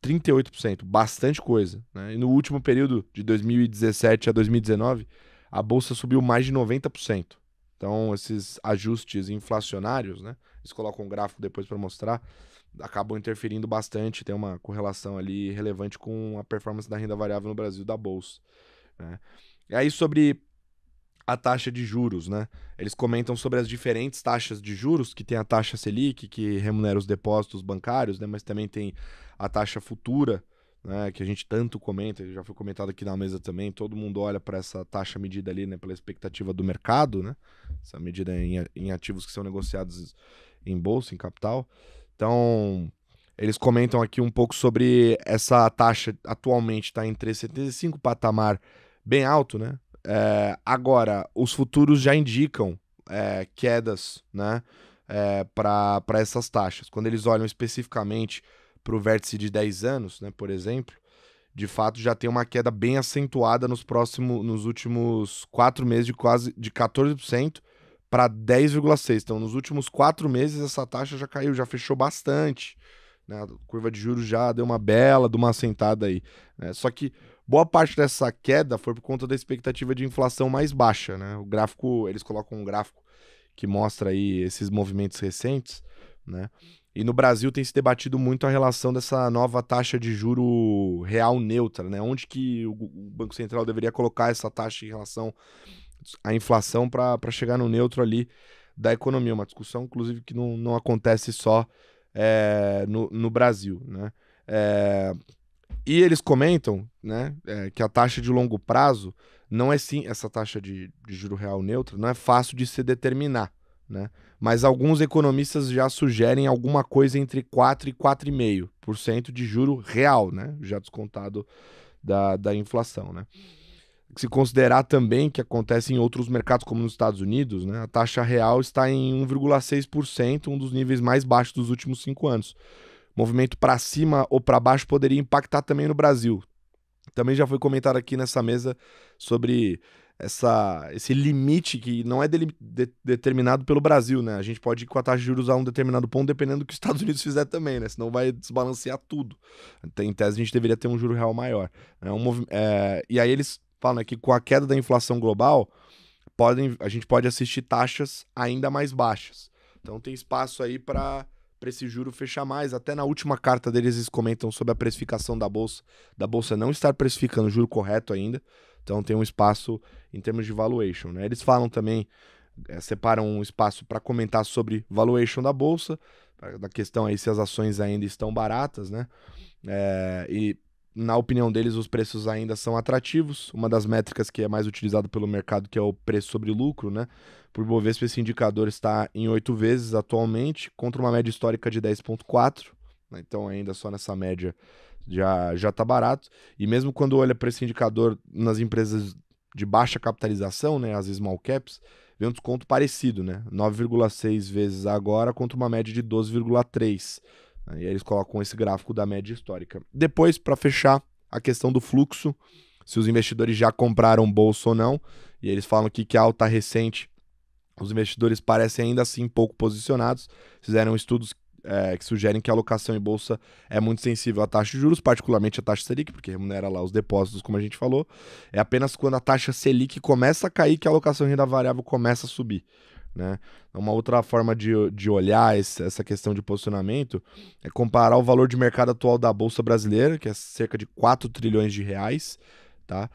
38%, bastante coisa, né? E no último período, de 2017 a 2019, a bolsa subiu mais de 90%. Então, esses ajustes inflacionários, né? Eles colocam um gráfico depois para mostrar, acabam interferindo bastante, tem uma correlação ali relevante com a performance da renda variável no Brasil da bolsa, né? E aí, sobre a taxa de juros, né? Eles comentam sobre as diferentes taxas de juros, que tem a taxa Selic, que remunera os depósitos bancários, né? Mas também tem a taxa futura, né? Que a gente tanto comenta, já foi comentado aqui na mesa também, todo mundo olha para essa taxa medida ali, né? Pela expectativa do mercado, né? Essa medida em ativos que são negociados em bolsa, em capital. Então, eles comentam aqui um pouco sobre essa taxa, atualmente está em 3,75, patamar bem alto, né? Agora, os futuros já indicam quedas, né, para essas taxas. Quando eles olham especificamente para o vértice de 10 anos, né, por exemplo, de fato já tem uma queda bem acentuada nos últimos 4 meses de 14% para 10,6%. Então, nos últimos 4 meses, essa taxa já caiu, já fechou bastante, né? A curva de juros já deu uma bela de uma assentada aí, né? Só que boa parte dessa queda foi por conta da expectativa de inflação mais baixa, né? O gráfico, eles colocam um gráfico que mostra aí esses movimentos recentes, né? E no Brasil tem se debatido muito a relação dessa nova taxa de juro real neutra, né? Onde que o Banco Central deveria colocar essa taxa em relação à inflação para chegar no neutro ali da economia. Uma discussão, inclusive, que não acontece só no Brasil, né? E eles comentam, né, que a taxa de longo prazo não é sim, essa taxa de juro real neutra não é fácil de se determinar, né? Mas alguns economistas já sugerem alguma coisa entre 4% e 4,5% de juro real, né? Já descontado da inflação, né? Se considerar também que acontece em outros mercados, como nos Estados Unidos, né, a taxa real está em 1,6%, um dos níveis mais baixos dos últimos 5 anos. Movimento para cima ou para baixo poderia impactar também no Brasil. Também já foi comentado aqui nessa mesa sobre esse limite que não é determinado pelo Brasil, né? A gente pode ir com a taxa de juros a um determinado ponto, dependendo do que os Estados Unidos fizer também, né? Senão vai desbalancear tudo. Em tese, a gente deveria ter um juro real maior. E aí eles falam, né, que com a queda da inflação global, a gente pode assistir taxas ainda mais baixas. Então tem espaço aí para esse juro fechar mais. Até na última carta deles, eles comentam sobre a precificação da bolsa não estar precificando o juro correto ainda. Então tem um espaço em termos de valuation, né? Eles falam também, separam um espaço para comentar sobre valuation da bolsa, da questão aí se as ações ainda estão baratas, né? E na opinião deles, os preços ainda são atrativos. Uma das métricas que é mais utilizada pelo mercado, que é o preço sobre lucro, né? Por Ibovespa, esse indicador está em 8 vezes atualmente, contra uma média histórica de 10,4. Né? Então, ainda só nessa média já está barato. E mesmo quando olha para esse indicador nas empresas de baixa capitalização, né, as small caps, vem um desconto parecido, né? 9,6 vezes agora, contra uma média de 12,3. E aí eles colocam esse gráfico da média histórica. Depois, para fechar, a questão do fluxo, se os investidores já compraram bolsa ou não. E eles falam aqui que a alta recente, os investidores parecem ainda assim pouco posicionados. Fizeram estudos que sugerem que a alocação em bolsa é muito sensível à taxa de juros, particularmente a taxa Selic, porque remunera lá os depósitos, como a gente falou. É apenas quando a taxa Selic começa a cair que a alocação em renda variável começa a subir. Né? Uma outra forma de olhar essa questão de posicionamento é comparar o valor de mercado atual da Bolsa Brasileira, que é cerca de 4 trilhões de reais, tá?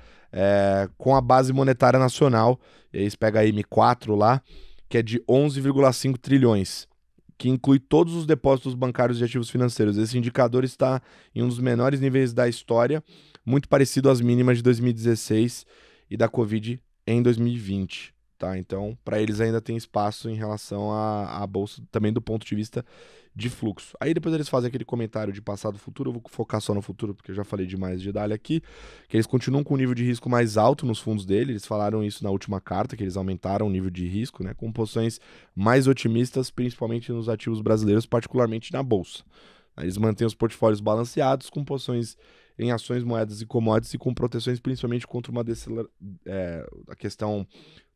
Com a base monetária nacional, e aí eles pegam a M4 lá, que é de 11,5 trilhões, que inclui todos os depósitos bancários de ativos financeiros. Esse indicador está em um dos menores níveis da história, muito parecido às mínimas de 2016 e da Covid em 2020. tá? Então, para eles ainda tem espaço em relação à bolsa, também do ponto de vista de fluxo. Aí depois eles fazem aquele comentário de passado e futuro, eu vou focar só no futuro, porque eu já falei demais de Dália aqui, que eles continuam com um nível de risco mais alto nos fundos dele, eles falaram isso na última carta, que eles aumentaram o nível de risco, né, com posições mais otimistas, principalmente nos ativos brasileiros, particularmente na bolsa. Eles mantêm os portfólios balanceados, com posições em ações, moedas e commodities, e com proteções principalmente contra a questão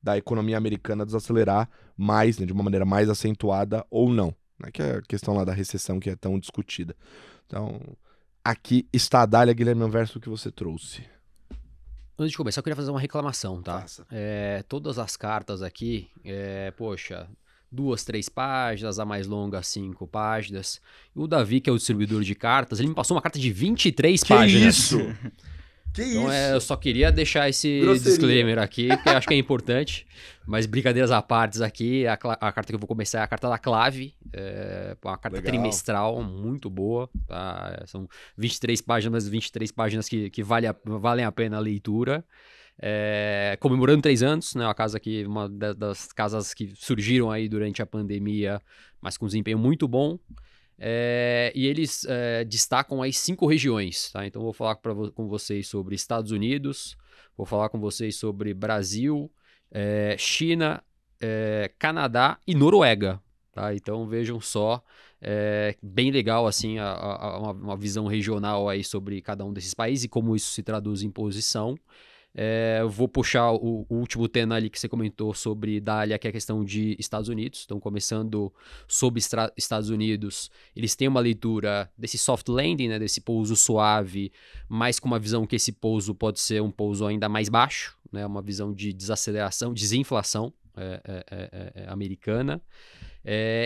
da economia americana desacelerar mais, né, de uma maneira mais acentuada ou não. Que é a questão lá da recessão que é tão discutida. Então, aqui está a Dália, Guilherme Anverso, que você trouxe. Antes de começar, eu queria fazer uma reclamação, tá? Faça. Todas as cartas aqui, poxa, 2, 3 páginas, a mais longa 5 páginas. O Davi, que é o distribuidor de cartas, ele me passou uma carta de 23 páginas. Isso? Que Então, isso? eu só queria deixar esse Grosseria. disclaimer aqui, porque eu acho que é importante. Mas brincadeiras à parte aqui, a carta que eu vou começar é a carta da Clave, uma carta Legal. trimestral muito boa, tá? São 23 páginas, mas 23 páginas que valem a pena a leitura. Comemorando 3 anos, né? Uma das casas que surgiram aí durante a pandemia, mas com desempenho muito bom. E eles destacam aí 5 regiões, tá? Então eu vou falar com vocês sobre Estados Unidos, vou falar com vocês sobre Brasil, China, Canadá e Noruega, tá? Então vejam só, bem legal assim uma visão regional aí sobre cada um desses países e como isso se traduz em posição. Eu vou puxar o último tema ali que você comentou sobre Dália, que é a questão de Estados Unidos. Então, começando sobre Estados Unidos, eles têm uma leitura desse soft landing, né, desse pouso suave, mas com uma visão que esse pouso pode ser um pouso ainda mais baixo, né, uma visão de desaceleração, desinflação americana.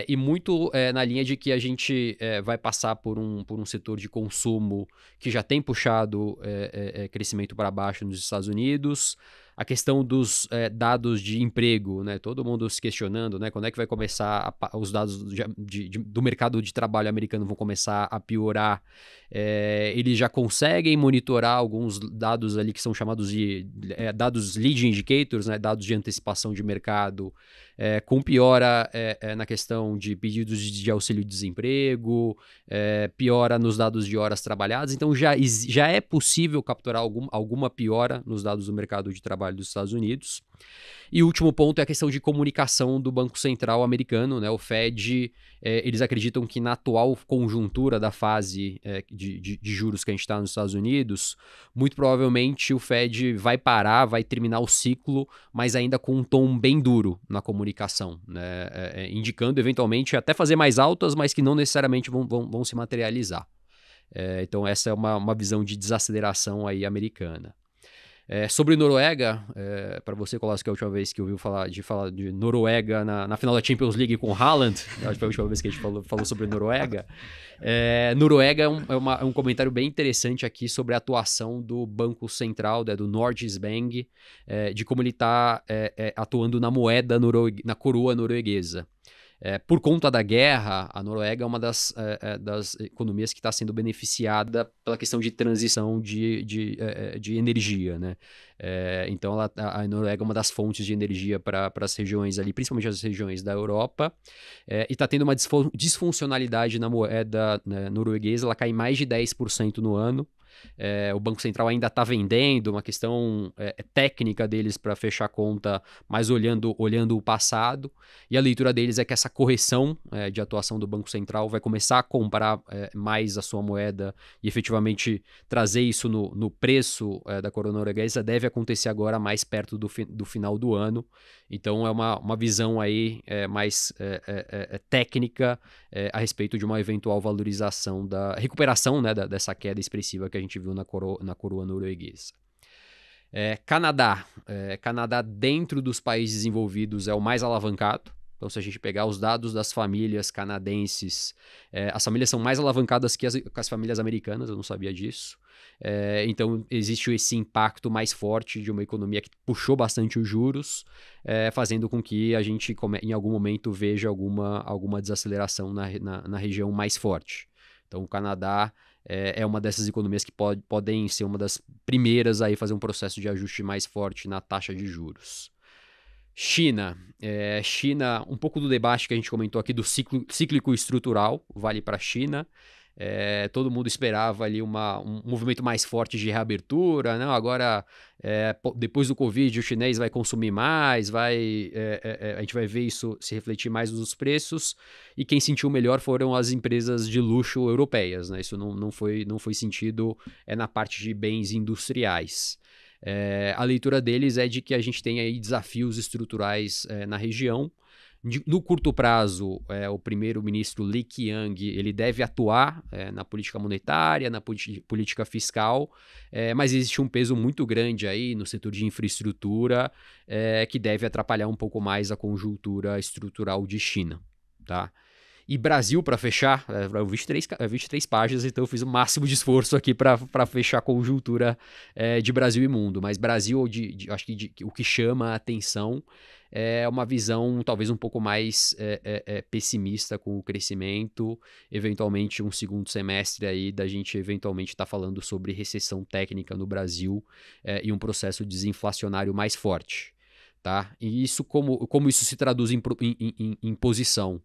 E muito na linha de que a gente vai passar por um setor de consumo que já tem puxado crescimento para baixo nos Estados Unidos. A questão dos dados de emprego, né? Todo mundo se questionando, né? Quando é que vai começar os dados do mercado de trabalho americano vão começar a piorar. Eles já conseguem monitorar alguns dados ali que são chamados de dados lead indicators, né? Dados de antecipação de mercado, com piora na questão de pedidos de auxílio-desemprego, piora nos dados de horas trabalhadas. Então já é possível capturar alguma piora nos dados do mercado de trabalho dos Estados Unidos. E o último ponto é a questão de comunicação do Banco Central americano, né? O Fed, eles acreditam que na atual conjuntura da fase de juros que a gente está nos Estados Unidos, muito provavelmente o Fed vai parar, vai terminar o ciclo, mas ainda com um tom bem duro na comunicação, né? Indicando eventualmente até fazer mais altas, mas que não necessariamente vão se materializar. Então essa é uma visão de desaceleração aí americana. Sobre Noruega, para você, Colasso, que é a última vez que ouviu falar de Noruega na final da Champions League com Haaland, acho que foi a última vez que a gente falou sobre Noruega. Noruega é um comentário bem interessante aqui sobre a atuação do Banco Central, do Norges Bank, de como ele está atuando na moeda, na coroa norueguesa. Por conta da guerra, a Noruega é uma das economias que está sendo beneficiada pela questão de transição de energia, né? Então, a Noruega é uma das fontes de energia para as regiões ali, principalmente as regiões da Europa, e está tendo uma disfuncionalidade na moeda, né, norueguesa. Ela cai mais de 10% no ano. O Banco Central ainda está vendendo, uma questão técnica deles para fechar a conta, mas olhando o passado, e a leitura deles é que essa correção de atuação do Banco Central vai começar a comprar mais a sua moeda e efetivamente trazer isso no preço da coroa norueguesa deve acontecer agora mais perto do final do ano. Então é uma visão aí mais técnica a respeito de uma eventual valorização da recuperação, né, dessa queda expressiva que a gente viu na coroa norueguesa. Canadá. Canadá, dentro dos países desenvolvidos, é o mais alavancado. Então, se a gente pegar os dados das famílias canadenses, as famílias são mais alavancadas que as famílias americanas, eu não sabia disso. Então, existe esse impacto mais forte de uma economia que puxou bastante os juros, fazendo com que a gente, em algum momento, veja alguma desaceleração na região mais forte. Então, o Canadá é uma dessas economias que podem ser uma das primeiras a fazer um processo de ajuste mais forte na taxa de juros. China. China, um pouco do debate que a gente comentou aqui do cíclico estrutural, vale para a China. Todo mundo esperava ali um movimento mais forte de reabertura, não? Agora, depois do Covid, o chinês vai consumir mais, a gente vai ver isso se refletir mais nos preços, e quem sentiu melhor foram as empresas de luxo europeias, né? Isso não foi sentido na parte de bens industriais. A leitura deles é de que a gente tem aí desafios estruturais na região. No curto prazo, o primeiro-ministro Li Qiang ele deve atuar na política monetária, na política fiscal, mas existe um peso muito grande aí no setor de infraestrutura que deve atrapalhar um pouco mais a conjuntura estrutural de China, tá? E Brasil, para fechar, 23 páginas, então eu fiz o máximo de esforço aqui para fechar a conjuntura de Brasil e mundo. Mas Brasil, acho que o que chama a atenção é uma visão talvez um pouco mais pessimista com o crescimento, eventualmente um segundo semestre aí da gente eventualmente estar falando sobre recessão técnica no Brasil e um processo desinflacionário mais forte. Tá? E isso como isso se traduz em posição?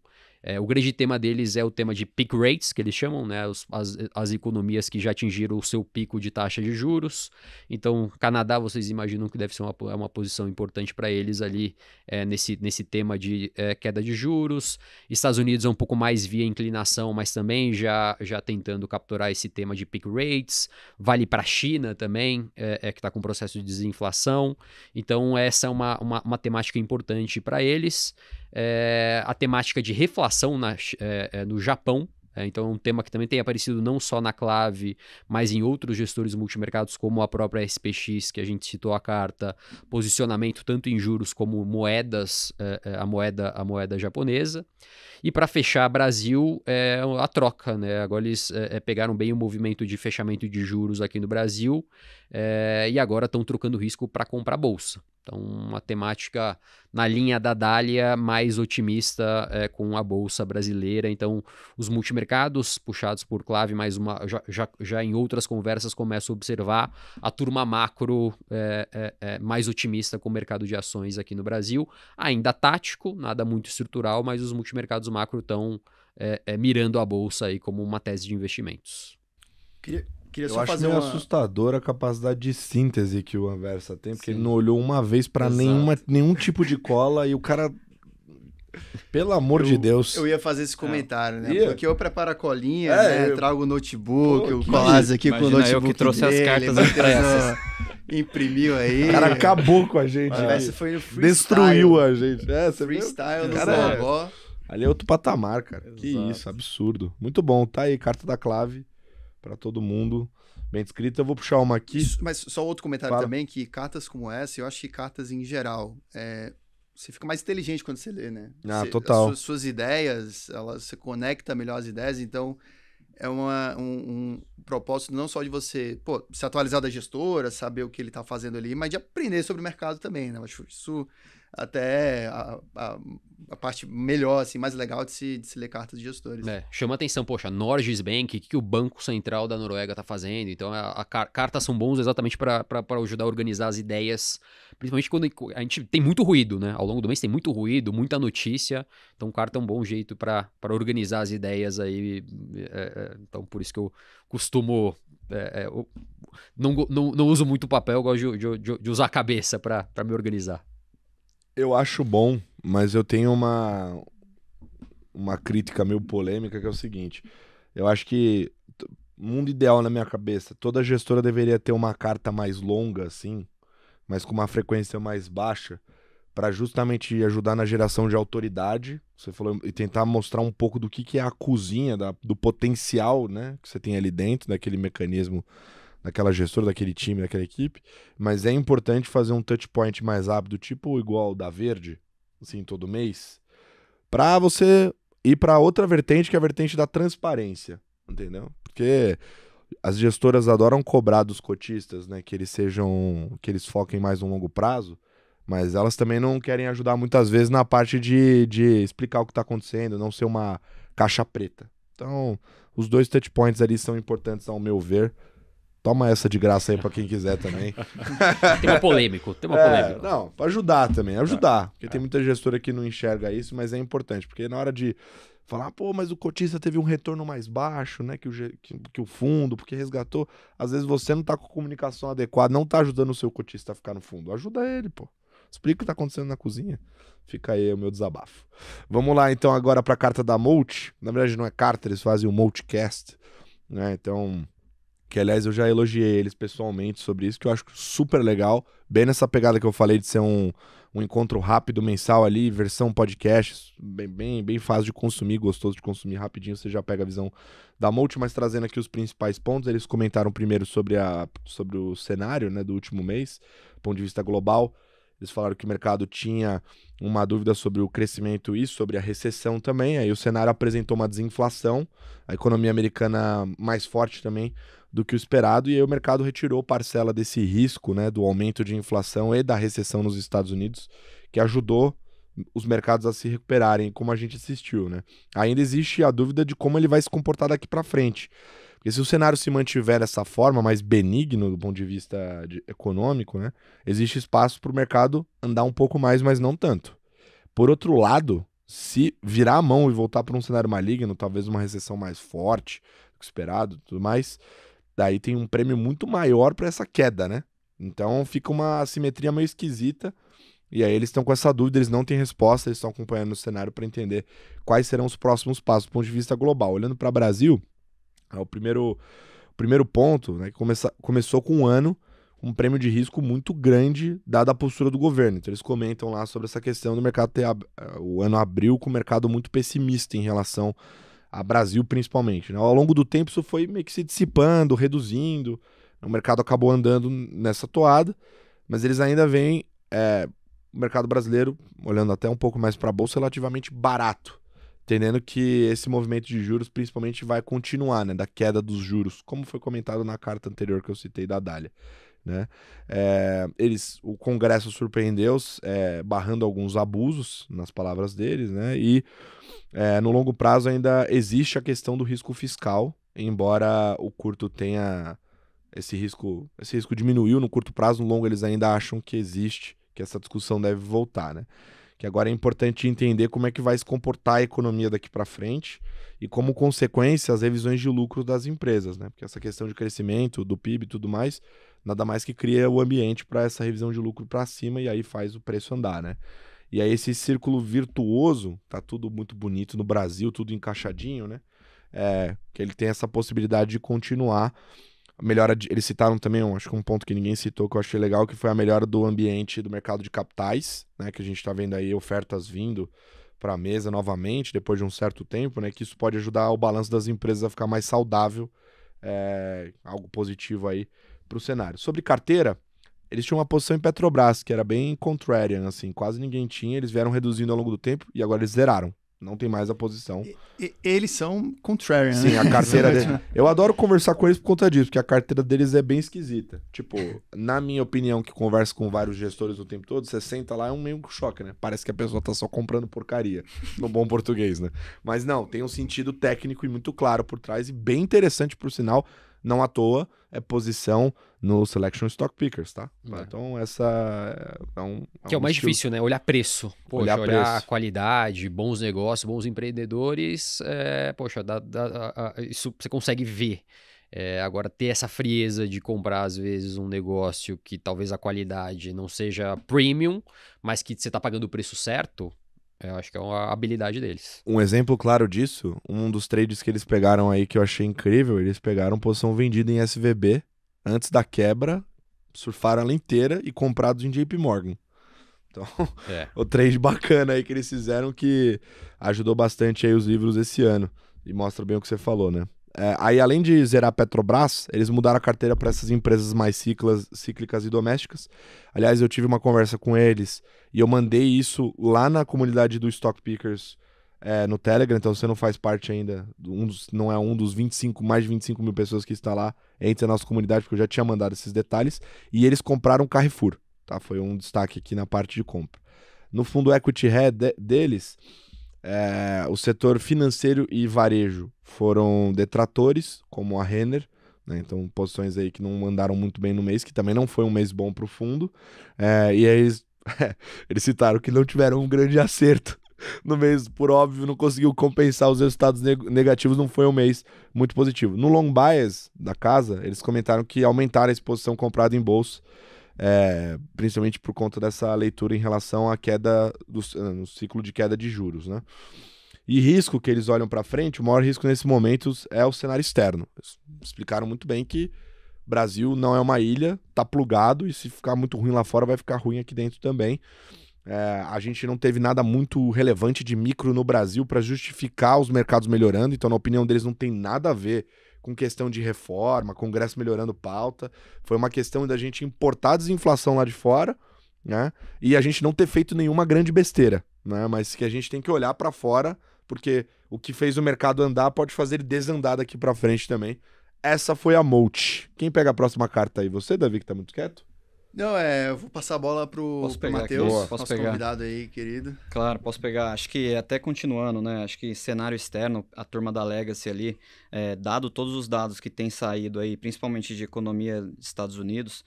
O grande tema deles é o tema de peak rates, que eles chamam, né? As economias que já atingiram o seu pico de taxa de juros. Então, Canadá, vocês imaginam que deve ser uma posição importante para eles ali nesse tema de queda de juros. Estados Unidos é um pouco mais via inclinação, mas também já tentando capturar esse tema de peak rates. Vale para a China também, que está com processo de desinflação. Então, essa é uma temática importante para eles. A temática de reflação no Japão. Então é um tema que também tem aparecido não só na Clave, mas em outros gestores multimercados, como a própria SPX, que a gente citou a carta, posicionamento tanto em juros como moedas, a moeda japonesa. E para fechar, Brasil, a troca, né? Agora eles pegaram bem o movimento de fechamento de juros aqui no Brasil e agora estão trocando risco para comprar bolsa. Então, uma temática na linha da Dália, mais otimista com a Bolsa brasileira. Então, os multimercados puxados por Clave, já em outras conversas começo a observar a turma macro mais otimista com o mercado de ações aqui no Brasil. Ainda tático, nada muito estrutural, mas os multimercados macro estão mirando a Bolsa aí como uma tese de investimentos. Queria Eu só acho fazer meio uma... assustadora a capacidade de síntese que o Anversa tem, porque ele não olhou uma vez para nenhum tipo de cola e o cara... Pelo amor de Deus. Eu ia fazer esse comentário, né? Ia. Porque eu preparo a colinha, né? Trago o notebook, o Colas aqui com o Imagina notebook eu que trouxe dele, as cartas impressas. Imprimiu aí. O cara acabou com a gente. Essa foi no freestyle. Destruiu a gente. Você freestyle no cara, Zogó. Ali é outro patamar, cara. Exato. Que isso, absurdo. Muito bom. Tá aí, carta da Clave pra todo mundo. Bem descrito. Eu vou puxar uma aqui. Mas só outro comentário Fala. também, que cartas como essa, eu acho que cartas em geral, você fica mais inteligente quando você lê, né? Total. Suas ideias, você conecta melhor as ideias, então é um propósito não só de você se atualizar da gestora, saber o que ele tá fazendo ali, mas de aprender sobre o mercado também, né? Eu acho isso até a parte melhor, assim, mais legal de se ler cartas de gestores. Chama atenção, poxa, Norges Bank, o que o Banco Central da Noruega está fazendo? Então, cartas são bons exatamente para ajudar a organizar as ideias, principalmente quando a gente tem muito ruído, né? Ao longo do mês tem muito ruído, muita notícia, então carta é um bom jeito para organizar as ideias aí. Então, por isso que eu costumo... não uso muito papel, eu gosto de usar a cabeça para me organizar. Eu acho bom, mas eu tenho uma crítica meio polêmica, que é o seguinte. Eu acho que, mundo ideal na minha cabeça, toda gestora deveria ter uma carta mais longa, assim, mas com uma frequência mais baixa, para justamente ajudar na geração de autoridade, você falou, e tentar mostrar um pouco do que é a cozinha, do potencial, né, que você tem ali dentro, daquele mecanismo, daquela gestora, daquele time, daquela equipe, mas é importante fazer um touch point mais rápido, tipo igual o da Verde, assim, todo mês, para você ir para outra vertente, que é a vertente da transparência, entendeu? Porque as gestoras adoram cobrar dos cotistas, né, que eles foquem mais no longo prazo, mas elas também não querem ajudar muitas vezes na parte de explicar o que está acontecendo, não ser uma caixa preta. Então, os dois touch points ali são importantes ao meu ver. Toma essa de graça aí pra quem quiser também. Tema polêmico. Não, pra ajudar também, ajudar. Porque tem muita gestora que não enxerga isso, mas é importante. Porque na hora de falar, pô, mas o cotista teve um retorno mais baixo, né, que o fundo, porque resgatou. Às vezes você não tá com a comunicação adequada, não tá ajudando o seu cotista a ficar no fundo. Ajuda ele, pô. Explica o que tá acontecendo na cozinha. Fica aí o meu desabafo. Vamos lá, então, agora pra carta da Molt. Na verdade, não é carta, eles fazem o Moltcast, né, então... Que, aliás, eu já elogiei eles pessoalmente sobre isso, que eu acho super legal. Bem nessa pegada que eu falei de ser um encontro rápido, mensal ali, versão podcast, bem fácil de consumir, gostoso de consumir rapidinho. Você já pega a visão da Molt, mas trazendo aqui os principais pontos. Eles comentaram primeiro sobre o cenário, né, do último mês, do ponto de vista global. Eles falaram que o mercado tinha uma dúvida sobre o crescimento e sobre a recessão também. Aí o cenário apresentou uma desinflação, a economia americana mais forte também do que o esperado, e aí o mercado retirou parcela desse risco, né, do aumento de inflação e da recessão nos Estados Unidos, que ajudou os mercados a se recuperarem, como a gente assistiu, né? Ainda existe a dúvida de como ele vai se comportar daqui para frente. Porque se o cenário se mantiver dessa forma, mais benigno do ponto de vista econômico, né, existe espaço para o mercado andar um pouco mais, mas não tanto. Por outro lado, se virar a mão e voltar para um cenário maligno, talvez uma recessão mais forte do que esperado, tudo mais, daí tem um prêmio muito maior para essa queda, né? Então fica uma assimetria meio esquisita. E aí eles estão com essa dúvida, eles não têm resposta, eles estão acompanhando o cenário para entender quais serão os próximos passos do ponto de vista global. Olhando para o Brasil, o primeiro ponto, né, que começou com um ano, um prêmio de risco muito grande, dada a postura do governo. Então eles comentam lá sobre essa questão do mercado o ano abriu com o mercado muito pessimista em relação a Brasil principalmente, né? Ao longo do tempo isso foi meio que se dissipando, reduzindo, o mercado acabou andando nessa toada, mas eles ainda veem o mercado brasileiro, olhando até um pouco mais para a bolsa, relativamente barato, entendendo que esse movimento de juros principalmente vai continuar, né, da queda dos juros, como foi comentado na carta anterior que eu citei da Dália, né? O Congresso surpreendeu, barrando alguns abusos, nas palavras deles, né? E no longo prazo ainda existe a questão do risco fiscal, embora o curto tenha esse risco diminuiu no curto prazo, no longo eles ainda acham que existe, que essa discussão deve voltar, né? Que agora é importante entender como é que vai se comportar a economia daqui para frente e como consequência as revisões de lucro das empresas, né? Porque essa questão de crescimento, do PIB e tudo mais, nada mais que cria o ambiente para essa revisão de lucro para cima e aí faz o preço andar, né? E aí esse círculo virtuoso, tá tudo muito bonito no Brasil, tudo encaixadinho, né? Que ele tem essa possibilidade de continuar. Eles citaram também, acho que um ponto que ninguém citou, que eu achei legal, que foi a melhora do ambiente do mercado de capitais, né? Que a gente tá vendo aí ofertas vindo para a mesa novamente, depois de um certo tempo, né? Que isso pode ajudar o balanço das empresas a ficar mais saudável, algo positivo aí para o cenário. Sobre carteira, eles tinham uma posição em Petrobras, que era bem contrarian, assim, quase ninguém tinha, eles vieram reduzindo ao longo do tempo e agora eles zeraram. Não tem mais a posição. Eles são contrarian. Sim, a carteira deles. Eu adoro conversar com eles por conta disso, porque a carteira deles é bem esquisita. Tipo, na minha opinião, que conversa com vários gestores o tempo todo, você senta lá, é um meio choque, né? Parece que a pessoa tá só comprando porcaria, no bom português, né? Mas não, tem um sentido técnico e muito claro por trás, e bem interessante, por sinal, não à toa, é posição no Selection Stock Pickers, tá? Então essa que é o mais difícil, né? Olhar preço. Poxa, olhar preço. a qualidade, bons negócios, bons empreendedores, isso você consegue ver. Agora, ter essa frieza de comprar, às vezes, um negócio que talvez a qualidade não seja premium, mas que você está pagando o preço certo, eu acho que é uma habilidade deles. Um exemplo claro disso, um dos trades que eles pegaram aí que eu achei incrível, eles pegaram posição vendida em SVB antes da quebra, surfaram ela inteira e comprados em JP Morgan. Então, o trade bacana aí que eles fizeram que ajudou bastante aí os livros esse ano e mostra bem o que você falou, né? Aí, além de zerar a Petrobras, eles mudaram a carteira para essas empresas mais cíclicas e domésticas. Aliás, eu tive uma conversa com eles e eu mandei isso lá na comunidade do Stock Pickers no Telegram, então você não faz parte ainda, não é um dos mais de 25 mil pessoas que está lá, entre a nossa comunidade, porque eu já tinha mandado esses detalhes, e eles compraram Carrefour, tá? Foi um destaque aqui na parte de compra. No fundo Equity Head deles, o setor financeiro e varejo foram detratores, como a Renner, né? Então, posições aí que não andaram muito bem no mês, que também não foi um mês bom para o fundo. E aí eles citaram que não tiveram um grande acerto no mês, por óbvio, não conseguiu compensar os resultados negativos, não foi um mês muito positivo. No long bias da casa, eles comentaram que aumentaram a exposição comprada em bolsa, principalmente por conta dessa leitura em relação à queda no ciclo de queda de juros, né? E risco que eles olham para frente, o maior risco nesse momento é o cenário externo. Eles explicaram muito bem que o Brasil não é uma ilha, tá plugado, e se ficar muito ruim lá fora, vai ficar ruim aqui dentro também. A gente não teve nada muito relevante de micro no Brasil para justificar os mercados melhorando, então, na opinião deles, não tem nada a ver com questão de reforma, Congresso melhorando pauta. Foi uma questão da gente importar desinflação lá de fora, né? E a gente não ter feito nenhuma grande besteira, né? Mas que a gente tem que olhar para fora, porque o que fez o mercado andar pode fazer ele desandar daqui para frente também. Essa foi a Molt. Quem pega a próxima carta aí? Você, Davi, que tá muito quieto? Não, eu vou passar a bola pro Matheus, nosso convidado aí, querido. Claro, posso pegar. Acho que até continuando, né? Acho que cenário externo, a turma da Legacy ali, dado todos os dados que tem saído aí, principalmente de economia dos Estados Unidos,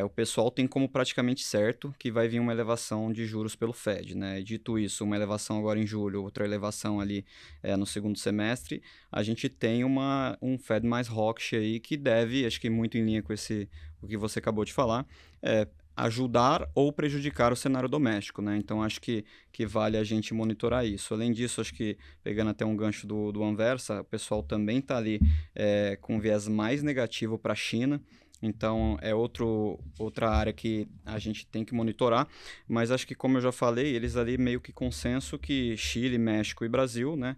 o pessoal tem como praticamente certo que vai vir uma elevação de juros pelo Fed, né? Dito isso, uma elevação agora em julho, outra elevação ali no segundo semestre, a gente tem um Fed mais hawkish aí que deve, acho que muito em linha com o que você acabou de falar, ajudar ou prejudicar o cenário doméstico, né? Então, acho que vale a gente monitorar isso. Além disso, acho que, pegando até um gancho do Anversa, o pessoal também está ali com um viés mais negativo para a China. Então, é outra área que a gente tem que monitorar, mas acho que, como eu já falei, eles ali meio que consenso que Chile, México e Brasil, né,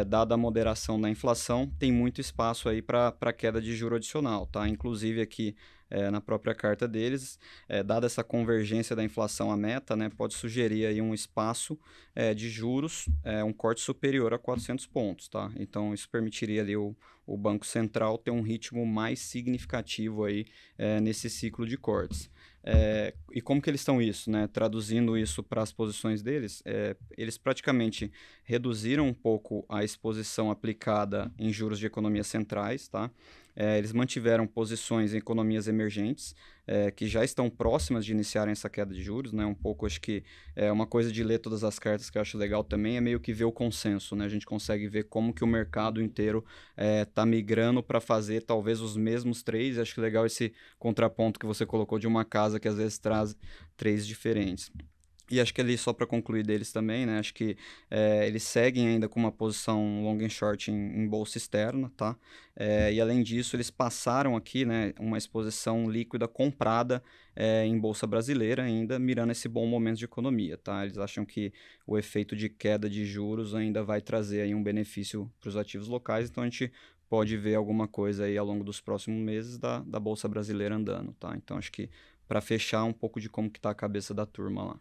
dada a moderação da inflação, tem muito espaço aí para queda de juro adicional, tá? Inclusive aqui na própria carta deles, dada essa convergência da inflação à meta, né, pode sugerir aí um espaço de juros, um corte superior a 400 pontos, tá? Então, isso permitiria ali o Banco Central ter um ritmo mais significativo aí nesse ciclo de cortes. E como que eles estão isso, né? Traduzindo isso para as posições deles, eles praticamente reduziram um pouco a exposição aplicada em juros de economias centrais, tá? Eles mantiveram posições em economias emergentes, que já estão próximas de iniciarem essa queda de juros, né? Um pouco, acho que uma coisa de ler todas as cartas que eu acho legal também é meio que ver o consenso, né? A gente consegue ver como que o mercado inteiro está migrando para fazer talvez os mesmos três. Acho que legal esse contraponto que você colocou de uma casa que às vezes traz três diferentes. E acho que ali, só para concluir deles também, né? Acho que eles seguem ainda com uma posição long and short em bolsa externa, tá? E além disso, eles passaram aqui, né, uma exposição líquida comprada em bolsa brasileira ainda, mirando esse bom momento de economia, tá? Eles acham que o efeito de queda de juros ainda vai trazer aí um benefício para os ativos locais, então a gente pode ver alguma coisa aí ao longo dos próximos meses da bolsa brasileira andando, tá? Então acho que para fechar um pouco de como que tá a cabeça da turma lá.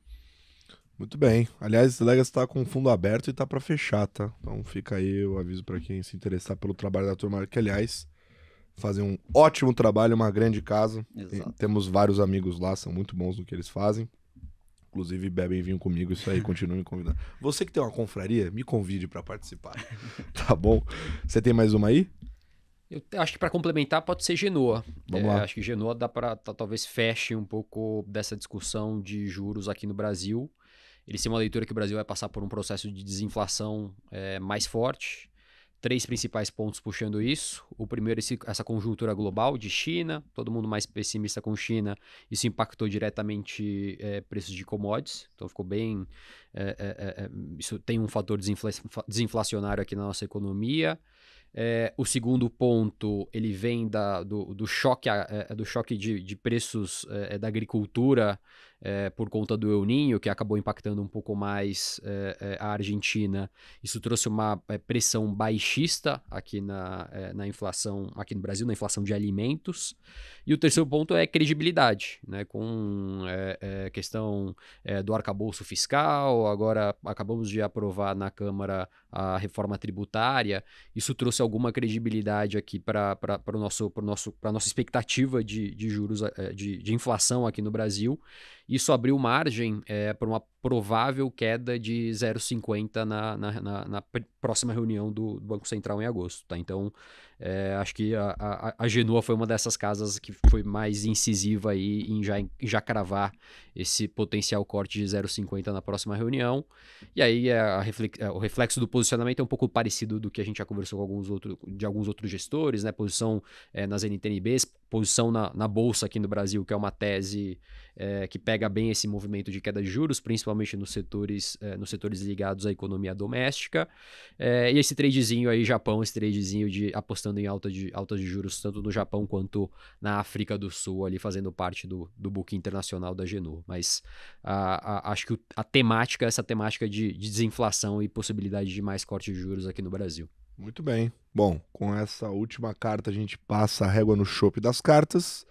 Muito bem. Aliás, esse Legacy tá com o fundo aberto e tá para fechar, tá? Então fica aí o aviso para quem se interessar pelo trabalho da turma, que aliás fazem um ótimo trabalho, uma grande casa. Temos vários amigos lá, são muito bons no que eles fazem. Inclusive bebem vinho comigo, isso aí, continue me convidando. Você que tem uma confraria, me convide para participar. Tá bom? Você tem mais uma aí? Eu acho que para complementar pode ser Genoa. Vamos lá. Acho que Genoa dá para talvez feche um pouco dessa discussão de juros aqui no Brasil. Eles têm uma leitura que o Brasil vai passar por um processo de desinflação mais forte. 3 principais pontos puxando isso. O primeiro, essa conjuntura global de China, todo mundo mais pessimista com China. Isso impactou diretamente preços de commodities. Então ficou bem... isso tem um fator desinflacionário aqui na nossa economia. O segundo ponto, ele vem do choque de preços da agricultura por conta do El Niño, que acabou impactando um pouco mais a Argentina. Isso trouxe uma pressão baixista aqui na inflação, aqui no Brasil, na inflação de alimentos. E o terceiro ponto é credibilidade, né? Com questão do arcabouço fiscal, agora acabamos de aprovar na Câmara a reforma tributária. Isso trouxe alguma credibilidade aqui para a nossa expectativa de juros, de inflação aqui no Brasil. Isso abriu margem para uma provável queda de 0,50 na próxima reunião do Banco Central em agosto, tá? Então, acho que a Genoa foi uma dessas casas que foi mais incisiva aí em já cravar esse potencial corte de 0,50 na próxima reunião. E aí o reflexo do posicionamento é um pouco parecido do que a gente já conversou com alguns outros gestores, né? Posição nas NTNBs, posição na Bolsa aqui no Brasil, que é uma tese que pega bem esse movimento de queda de juros, principalmente nos setores ligados à economia doméstica. E esse tradezinho aí, Japão, esse tradezinho de apostando em altas de juros, tanto no Japão quanto na África do Sul, ali fazendo parte do book internacional da Genoa. Mas acho que essa temática de desinflação e possibilidade de mais corte de juros aqui no Brasil. Muito bem. Bom, com essa última carta a gente passa a régua no chope das cartas.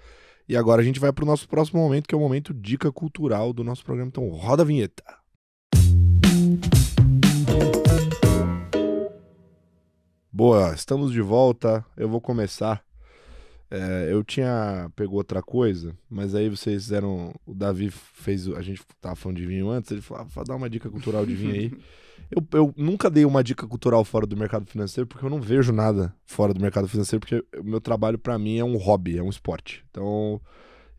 E agora a gente vai para o nosso próximo momento, que é o momento dica cultural do nosso programa. Então roda a vinheta. Boa, estamos de volta. Eu vou começar. Eu tinha pegou outra coisa, mas aí vocês fizeram. O Davi fez. A gente tava falando de vinho antes, ele falou: dá uma dica cultural de vinho aí. Eu nunca dei uma dica cultural fora do mercado financeiro, porque eu não vejo nada fora do mercado financeiro, porque o meu trabalho pra mim é um hobby, é um esporte. Então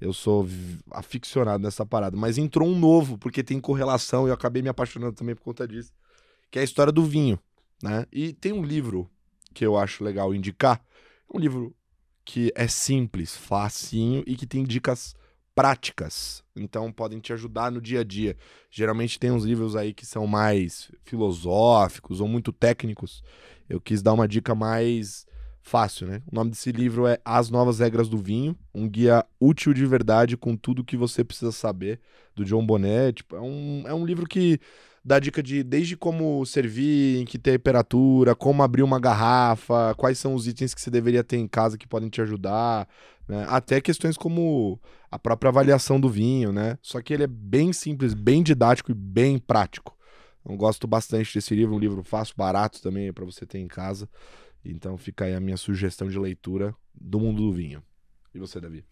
eu sou aficionado nessa parada. Mas entrou um novo, porque tem correlação, e eu acabei me apaixonando também por conta disso, que é a história do vinho, né? E tem um livro que eu acho legal indicar, um livro que é simples, facinho e que tem dicas práticas, então podem te ajudar no dia a dia. Geralmente tem uns livros aí que são mais filosóficos ou muito técnicos. Eu quis dar uma dica mais fácil, né? O nome desse livro é As Novas Regras do Vinho, um guia útil de verdade com tudo que você precisa saber, do John Bonnet. Tipo, é um livro que dá dica desde como servir, em que temperatura, como abrir uma garrafa, quais são os itens que você deveria ter em casa que podem te ajudar, né? Até questões como a própria avaliação do vinho, né? Só que ele é bem simples, bem didático e bem prático. Eu gosto bastante desse livro, um livro fácil, barato também para você ter em casa. Então fica aí a minha sugestão de leitura do mundo do vinho. E você, Davi?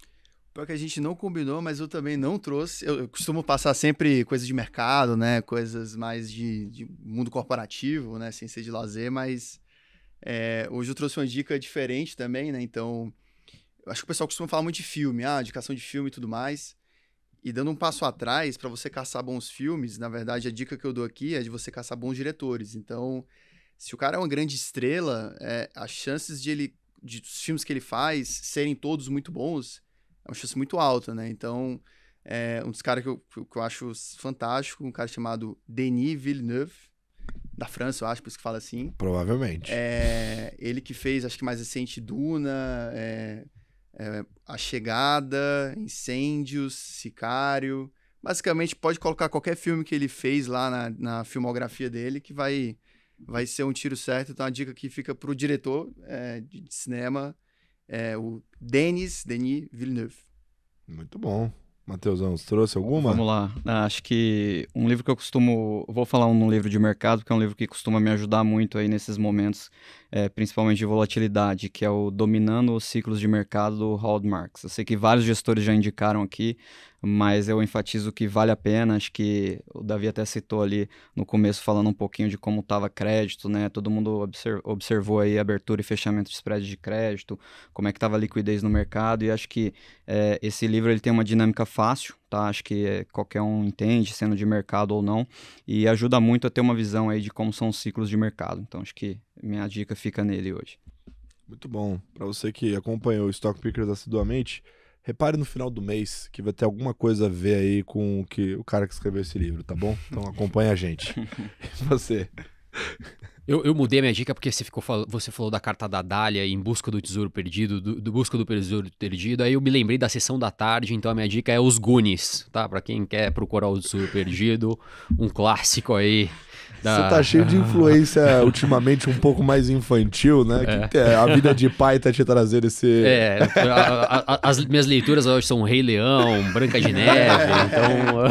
Pior que a gente não combinou, mas eu também não trouxe. Eu costumo passar sempre coisas de mercado, né? Coisas mais de mundo corporativo, né? Sem ser de lazer, mas hoje eu trouxe uma dica diferente também, né? Então, eu acho que o pessoal costuma falar muito de filme, indicação de filme e tudo mais. E dando um passo atrás, para você caçar bons filmes, na verdade, a dica que eu dou aqui é de você caçar bons diretores. Então, se o cara é uma grande estrela, as chances de os filmes que ele faz serem todos muito bons é uma chance muito alta, né? Então, um dos caras que eu acho fantástico, um cara chamado Denis Villeneuve, da França, eu acho, por isso que fala assim. Provavelmente. Ele que fez, acho que mais recente, Duna, A Chegada, Incêndios, Sicário. Basicamente, pode colocar qualquer filme que ele fez lá na filmografia dele, que vai ser um tiro certo. Então, a dica que fica pro diretor de cinema o Denis Villeneuve. Muito bom. Matheusão, você trouxe alguma? Vamos lá. Acho que um livro que eu costumo... Vou falar um livro de mercado, que é um livro que costuma me ajudar muito aí nesses momentos, principalmente de volatilidade, que é o Dominando os Ciclos de Mercado, do Howard Marks. Eu sei que vários gestores já indicaram aqui, mas eu enfatizo que vale a pena. Acho que o Davi até citou ali no começo, falando um pouquinho de como estava crédito, né? Todo mundo observou aí a abertura e fechamento de spread de crédito, como é que estava a liquidez no mercado, e acho que esse livro ele tem uma dinâmica fácil, tá? Acho que qualquer um entende, sendo de mercado ou não, e ajuda muito a ter uma visão aí de como são os ciclos de mercado. Então acho que minha dica fica nele hoje. Muito bom. Para você que acompanhou o Stock Pickers assiduamente, repare no final do mês que vai ter alguma coisa a ver aí com o cara que escreveu esse livro, tá bom? Então acompanha a gente. E você? Eu mudei a minha dica porque você falou da carta da Dália Em Busca do Tesouro Perdido, do Busca do Tesouro Perdido, aí eu me lembrei da Sessão da Tarde, então a minha dica é Os Goonies, tá? Pra quem quer procurar o Tesouro Perdido, um clássico aí. Você tá cheio de influência ultimamente um pouco mais infantil, né? Que a vida de pai tá te trazendo esse... As minhas leituras hoje são Rei Leão, Branca de Neve, então...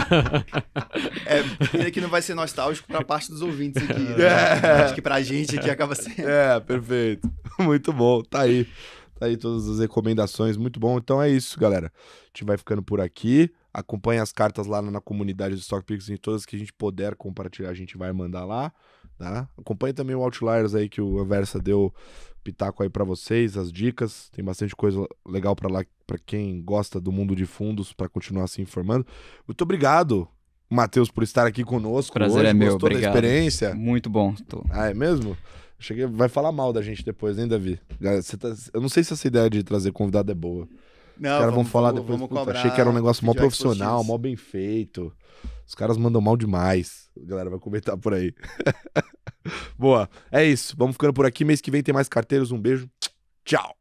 Pena que não vai ser nostálgico pra parte dos ouvintes aqui, né? Acho que pra gente aqui acaba sendo... Perfeito. Muito bom. Tá aí todas as recomendações, muito bom. Então é isso, galera. A gente vai ficando por aqui. Acompanhe as cartas lá na comunidade do Stock Pickers, em todas que a gente puder compartilhar, a gente vai mandar lá, tá? Acompanhe também o Outliers aí que o Aversa deu pitaco aí pra vocês, as dicas, tem bastante coisa legal pra lá, pra quem gosta do mundo de fundos, pra continuar se informando. Muito obrigado, Matheus, por estar aqui conosco. Prazer hoje. é meu, Gostou obrigado. da experiência? Muito bom. Ah, é mesmo? Vai falar mal da gente depois, hein, Davi? Eu não sei se essa ideia de trazer convidado é boa. Não, Os caras vão falar depois, vamos puta, cobrar achei que era um negócio mó feedbacks profissional, positivos. mó bem feito. Os caras mandam mal demais. A galera vai comentar por aí. Boa, é isso. Vamos ficando por aqui. Mês que vem tem mais carteiros. Um beijo. Tchau.